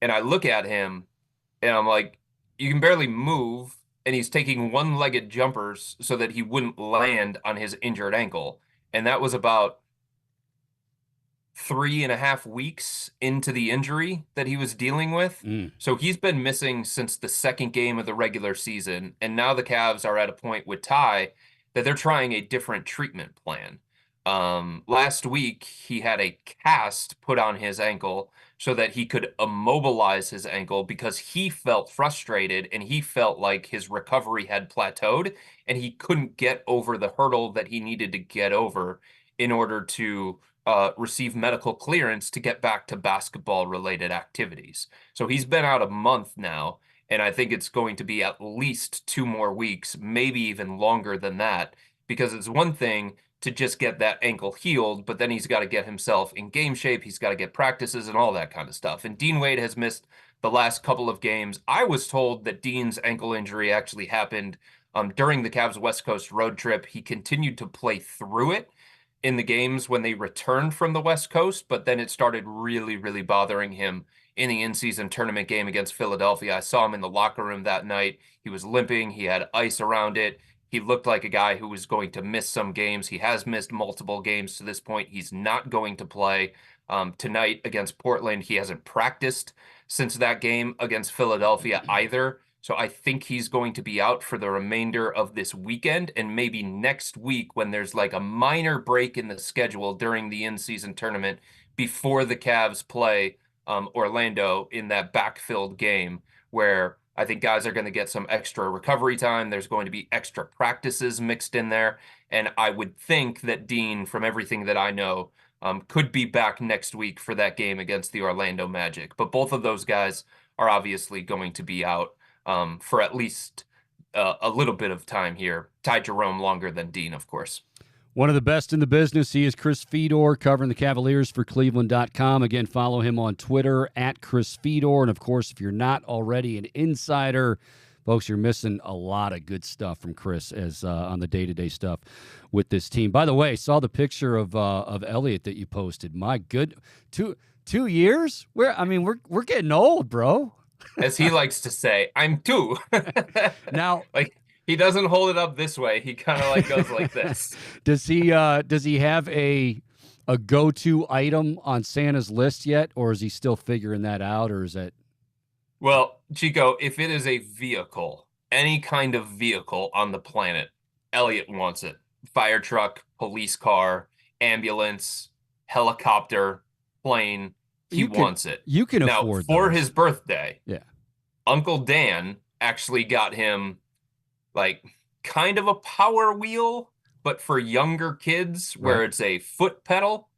And I look at him, and I'm like, you can barely move. And he's taking one-legged jumpers so that he wouldn't land on his injured ankle. And that was about 3.5 weeks into the injury that he was dealing with. So he's been missing since the 2nd game of the regular season. And now the Cavs are at a point with Ty that they're trying a different treatment plan. Last week, he had a cast put on his ankle so that he could immobilize his ankle because he felt frustrated and he felt like his recovery had plateaued and he couldn't get over the hurdle that he needed to get over in order to receive medical clearance to get back to basketball-related activities. So he's been out a month now, and I think it's going to be at least 2 more weeks, maybe even longer than that, because it's one thing to just get that ankle healed, but then he's got to get himself in game shape. He's got to get practices and all that kind of stuff. And Dean Wade has missed the last couple of games. I was told that Dean's ankle injury actually happened during the Cavs West Coast road trip. He continued to play through it in the games when they returned from the West Coast, but then it started really, really bothering him in the in-season tournament game against Philadelphia. I saw him in the locker room that night. He was limping. He had ice around it. He looked like a guy who was going to miss some games. He has missed multiple games to this point. He's not going to play tonight against Portland. He hasn't practiced since that game against Philadelphia either. So I think he's going to be out for the remainder of this weekend and maybe next week when there's like a minor break in the schedule during the in-season tournament before the Cavs play Orlando in that backfilled game where I think guys are going to get some extra recovery time. There's going to be extra practices mixed in there. And I would think that Dean, from everything that I know, could be back next week for that game against the Orlando Magic. But both of those guys are obviously going to be out for at least a little bit of time here. Ty Jerome longer than Dean, of course. One of the best in the business. He is Chris Fedor, covering the Cavaliers for Cleveland.com. Again, follow him on Twitter at Chris Fedor. And, of course, if you're not already an insider, folks, you're missing a lot of good stuff from Chris as on the day-to-day stuff with this team. By the way, saw the picture of Elliott that you posted. My good, 2 years? We're getting old, bro. As he likes to say, I'm 2. Now, like, he doesn't hold it up this way. He kind of like goes like this. Does he have a go-to item on Santa's list yet, or is he still figuring that out, or is that? Well, Chico, if it is a vehicle, any kind of vehicle on the planet, Elliot wants it. Fire truck, police car, ambulance, helicopter, plane. He wants it. You can now, afford for those. his birthday. Yeah. Uncle Dan actually got him like kind of a Power Wheel, but for younger kids where it's a foot pedal.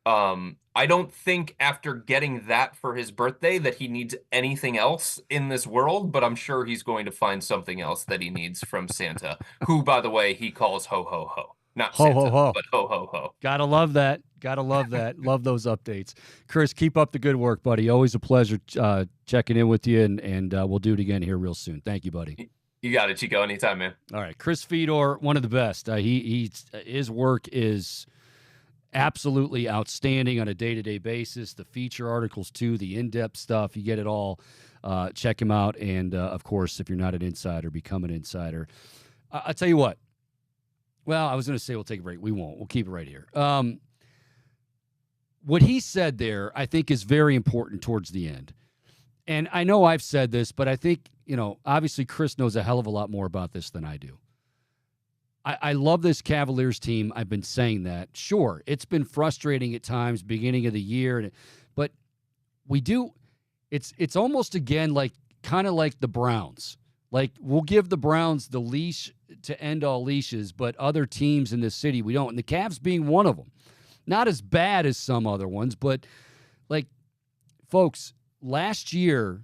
I don't think after getting that for his birthday that he needs anything else in this world, but I'm sure he's going to find something else that he needs from Santa, who, by the way, he calls ho, ho, ho. Not ho, Santa, ho, ho. but ho, ho, ho. Gotta love that. Gotta love that. Love those updates. Chris, keep up the good work, buddy. Always a pleasure checking in with you, and we'll do it again here real soon. Thank you, buddy. You got it, Chico. Anytime, man. All right. Chris Fedor, one of the best. His work is absolutely outstanding on a day-to-day basis. The feature articles, too, the in-depth stuff, you get it all. Check him out. And, of course, if you're not an insider, become an insider. I'll tell you what. Well, I was going to say we'll take a break. We won't. We'll keep it right here. What he said there, I think, is very important towards the end. And I know I've said this, but I think, obviously Chris knows a hell of a lot more about this than I do. I love this Cavaliers team. I've been saying that. Sure, it's been frustrating at times, beginning of the year, but we do. It's almost again kind of like the Browns. Like, we'll give the Browns the leash to end all leashes, but other teams in this city we don't. And the Cavs being one of them. Not as bad as some other ones, but folks, last year,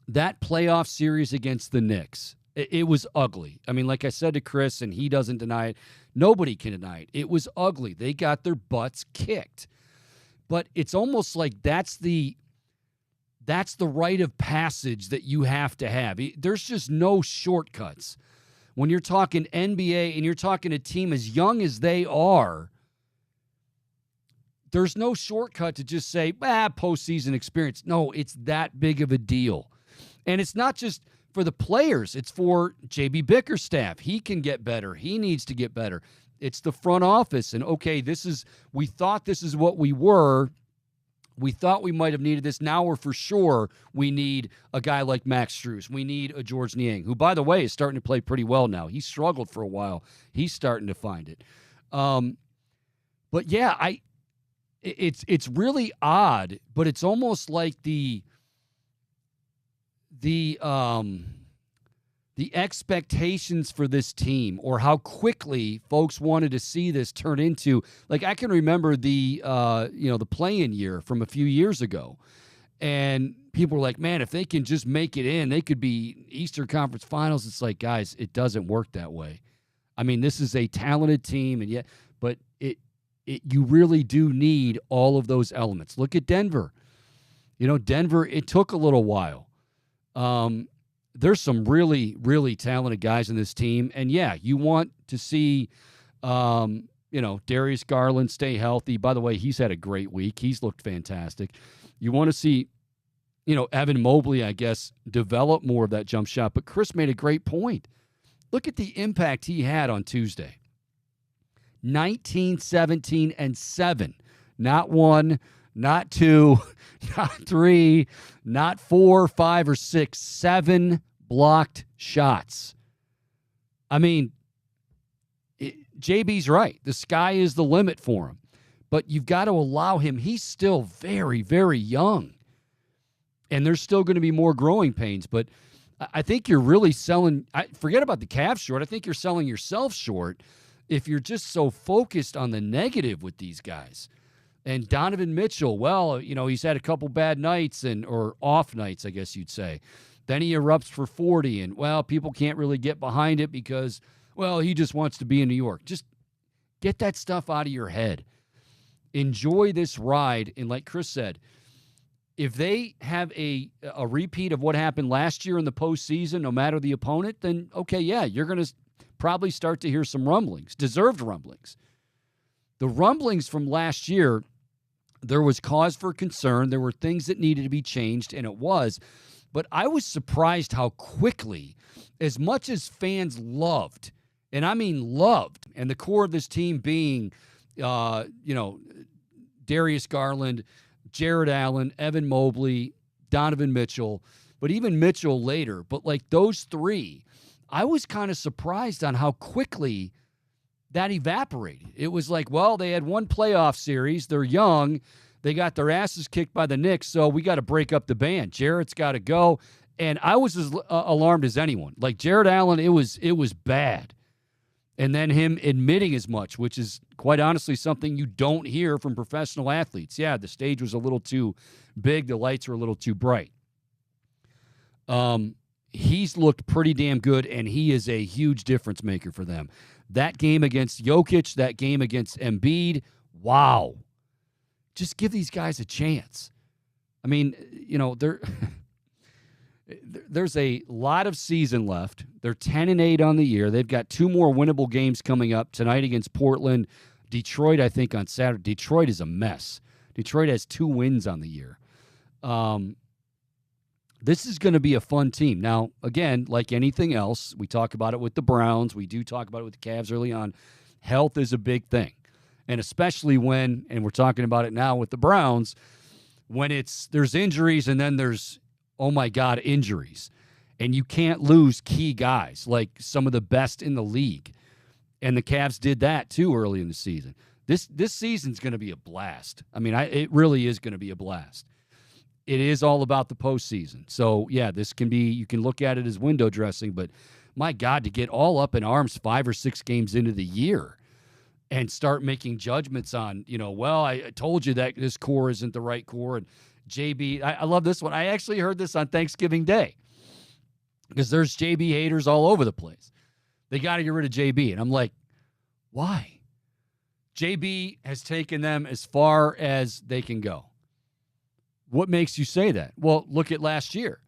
that playoff series against the Knicks, it was ugly. I mean, like I said to Chris, and he doesn't deny it, nobody can deny it. It was ugly. They got their butts kicked. But it's almost like that's the rite of passage that you have to have. There's just no shortcuts. When you're talking NBA and you're talking a team as young as they are, there's no shortcut to just say, postseason experience. No, it's that big of a deal. And it's not just for the players. It's for J.B. Bickerstaff. He can get better. He needs to get better. It's the front office. And, okay, we thought this is what we were. We thought we might have needed this. Now we're for sure we need a guy like Max Strus. We need a George Niang, who, by the way, is starting to play pretty well now. He struggled for a while. He's starting to find it. But yeah, it's really odd, but it's almost like the expectations for this team, or how quickly folks wanted to see this turn into, like, I can remember the play-in year from a few years ago, and people were like, man, if they can just make it in, they could be Eastern Conference Finals. It's like, guys, it doesn't work that way. I mean, this is a talented team, and yet, but you really do need all of those elements. Look at Denver. Denver, it took a little while. There's some really, really talented guys in this team. And, yeah, you want to see, Darius Garland stay healthy. By the way, he's had a great week. He's looked fantastic. You want to see, Evan Mobley, I guess, develop more of that jump shot. But Chris made a great point. Look at the impact he had on Tuesday. 19, 17, and 7. Not 1, not 2, not 3, not 4, 5, or 6. 7 blocked shots. I mean, JB's right. The sky is the limit for him. But you've got to allow him. He's still very, very young. And there's still going to be more growing pains. But I think you're really selling. Forget about the Cavs short. I think you're selling yourself short if you're just so focused on the negative with these guys. And Donovan Mitchell, well, he's had a couple bad nights or off nights, I guess you'd say. Then he erupts for 40, and, well, people can't really get behind it because, well, he just wants to be in New York. Just get that stuff out of your head. Enjoy this ride. And like Chris said, if they have a repeat of what happened last year in the postseason, no matter the opponent, then, okay, yeah, you're going to probably start to hear some rumblings, deserved rumblings. The rumblings from last year, there was cause for concern. There were things that needed to be changed, and it was. But I was surprised how quickly, as much as fans loved, and I mean loved, and the core of this team being, Darius Garland, Jared Allen, Evan Mobley, Donovan Mitchell, but even Mitchell later. But like those three, I was kind of surprised on how quickly that evaporated. It was like, well, they had one playoff series. They're young. They got their asses kicked by the Knicks, so we got to break up the band. Jarrett's got to go. And I was as alarmed as anyone. Like Jared Allen, it was bad. And then him admitting as much, which is quite honestly something you don't hear from professional athletes. Yeah, the stage was a little too big. The lights were a little too bright. He's looked pretty damn good, and he is a huge difference maker for them. That game against Jokic, that game against Embiid, wow. Just give these guys a chance. I mean, there's a lot of season left. They're 10-8 on the year. They've got 2 more winnable games coming up tonight against Portland. Detroit, I think, on Saturday. Detroit is a mess. Detroit has 2 wins on the year. This is going to be a fun team. Now, again, like anything else, we talk about it with the Browns. We do talk about it with the Cavs early on. Health is a big thing. And especially when, and we're talking about it now with the Browns, when there's injuries and then there's, oh my God, injuries. And you can't lose key guys like some of the best in the league. And the Cavs did that too early in the season. This season's going to be a blast. I mean, it really is going to be a blast. It is all about the postseason. So, yeah, this can be, you can look at it as window dressing, but my God, to get all up in arms 5 or 6 games into the year and start making judgments on, well, I told you that this core isn't the right core. And JB, I love this one. I actually heard this on Thanksgiving Day because there's JB haters all over the place. They got to get rid of JB. And I'm like, why? JB has taken them as far as they can go. What makes you say that? Well, look at last year.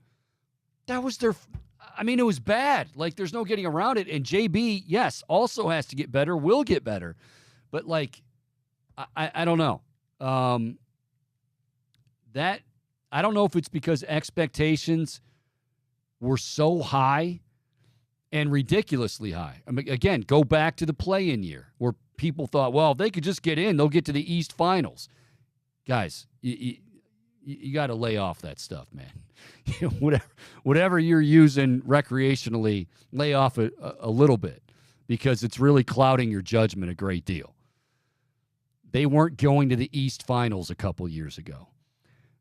That was it was bad. Like, there's no getting around it. And JB, yes, also has to get better, will get better. But, like, I don't know. I don't know if it's because expectations were so high and ridiculously high. I mean, again, go back to the play-in year where people thought, well, if they could just get in, they'll get to the East Finals. Guys, you got to lay off that stuff, man. Whatever you're using recreationally, lay off a little bit because it's really clouding your judgment a great deal. They weren't going to the East Finals a couple years ago.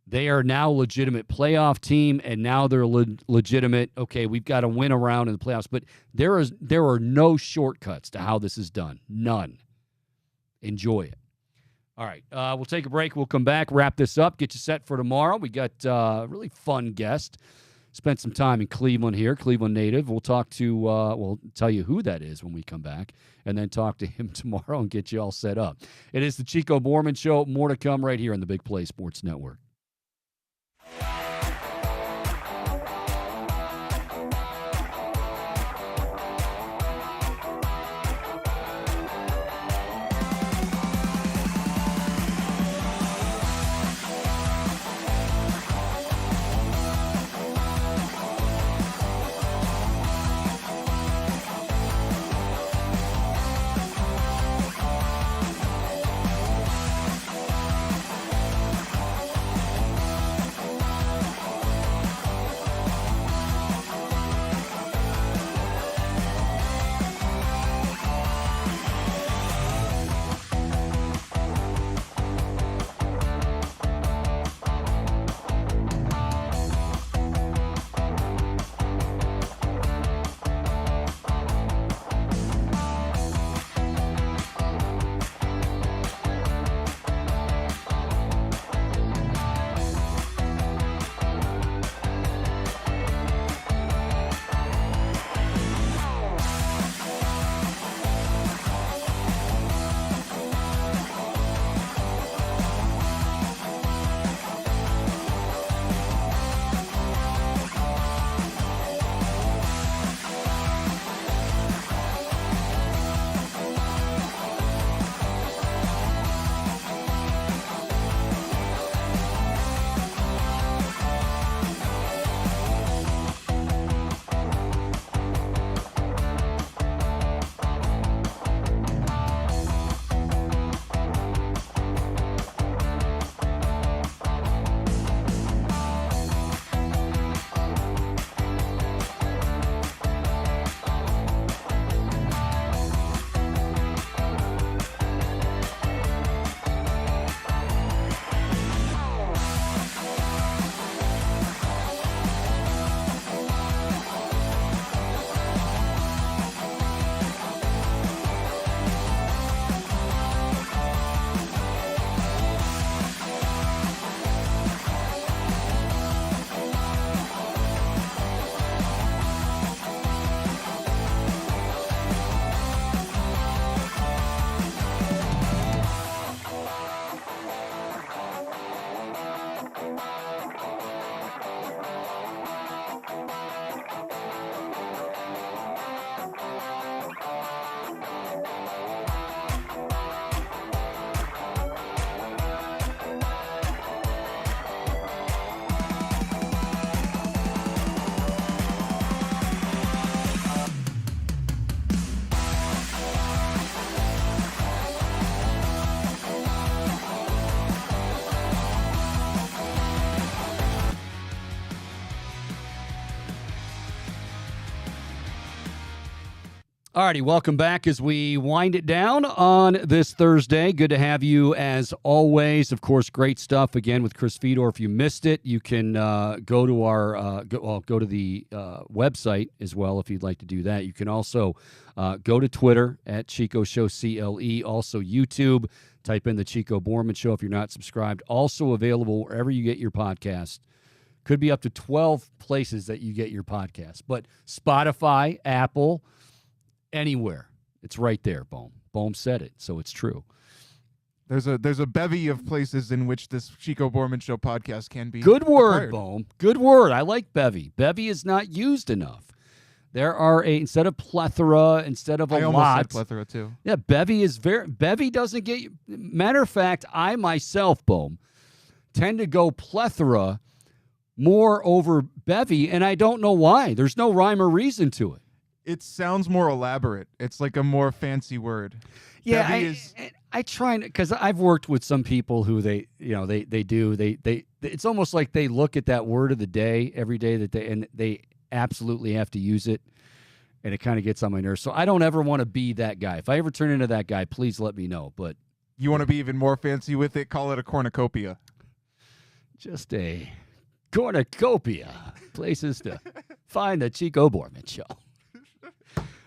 They are now a legitimate playoff team, and now they're legitimate. Okay, we've got to win around in the playoffs, but there are no shortcuts to how this is done. None. Enjoy it. All right, we'll take a break. We'll come back, wrap this up, get you set for tomorrow. We got a really fun guest. Spent some time in Cleveland here, Cleveland native. We'll talk to, we'll tell you who that is when we come back, and then talk to him tomorrow and get you all set up. It is the Chico Borman Show. More to come right here on the Big Play Sports Network. All righty, welcome back as we wind it down on this Thursday. Good to have you as always. Of course, great stuff again with Chris Fedor. If you missed it, you can go to our go to the website as well if you'd like to do that. You can also go to Twitter at Chico Show CLE. Also YouTube. Type in the Chico Borman Show if you're not subscribed. Also available wherever you get your podcast. Could be up to 12 places that you get your podcast, but Spotify, Apple. Anywhere. It's right there, Bohm. Bohm said it, so it's true. There's a bevy of places in which this Chico Borman Show podcast can be. Good word, acquired. Bohm. Good word. I like bevy. Bevy is not used enough. There are instead of plethora, instead of a lot. I almost said plethora too. Yeah, bevy is bevy doesn't get you. Matter of fact, I myself, Bohm, tend to go plethora more over bevy, and I don't know why. There's no rhyme or reason to it. It sounds more elaborate. It's like a more fancy word. Yeah, I try because I've worked with some people who they it's almost like they look at that word of the day every day and they absolutely have to use it, and it kind of gets on my nerves. So I don't ever want to be that guy. If I ever turn into that guy, please let me know. But You want to be even more fancy with it? Call it a cornucopia. Just a cornucopia. Places to find the Chico Borman Show.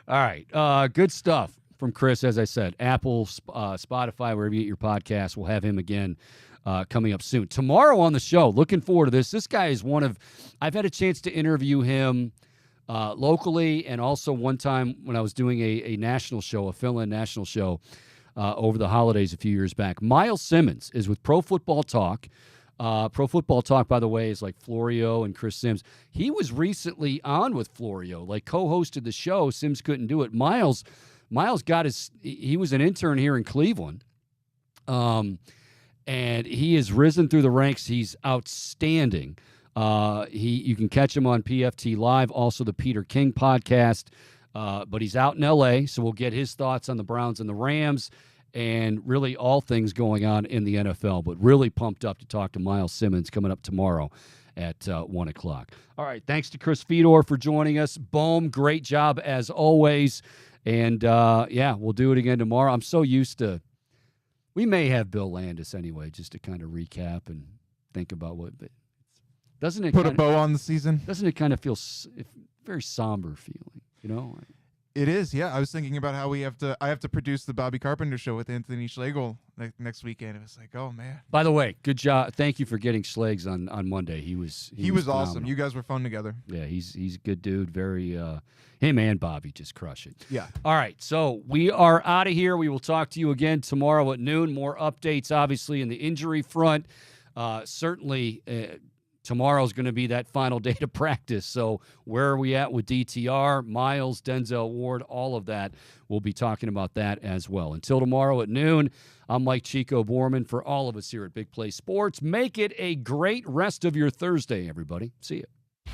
All right. Good stuff from Chris, as I said. Apple, Spotify, wherever you get your podcasts. We'll have him again coming up soon. Tomorrow on the show, looking forward to this. This guy is I've had a chance to interview him locally, and also one time when I was doing a national show, a fill-in national show over the holidays a few years back. Myles Simmons is with Pro Football Talk. Pro Football Talk, by the way, is like Florio and Chris Sims. He was recently on with Florio, like co-hosted the show. Sims couldn't do it. Myles he was an intern here in Cleveland. And he has risen through the ranks. He's outstanding. You can catch him on PFT Live, also the Peter King podcast. But he's out in L.A., so we'll get his thoughts on the Browns and the Rams and really all things going on in the NFL. But really pumped up to talk to Myles Simmons coming up tomorrow at 1 o'clock. All right, thanks to Chris Fedor for joining us. Boom, great job as always. And, we'll do it again tomorrow. I'm so used to – we may have Bill Landis anyway, just to kind of recap and think about what – doesn't it put a bow on the season? Doesn't it kind of feel very somber feeling, you know? It is, yeah. I was thinking about how I have to produce the Bobby Carpenter show with Anthony Schlegel next weekend. It was like, oh man. By the way, good job. Thank you for getting Schlegs on Monday. He was awesome. You guys were fun together. Yeah, he's a good dude. Very him and Bobby just crush it. Yeah. All right, so we are out of here. We will talk to you again tomorrow at noon. More updates, obviously, in the injury front. Certainly. Tomorrow's going to be that final day to practice. So where are we at with DTR, Myles, Denzel Ward, all of that? We'll be talking about that as well. Until tomorrow at noon, I'm Mike Chico Borman. For all of us here at Big Play Sports, make it a great rest of your Thursday, everybody. See you.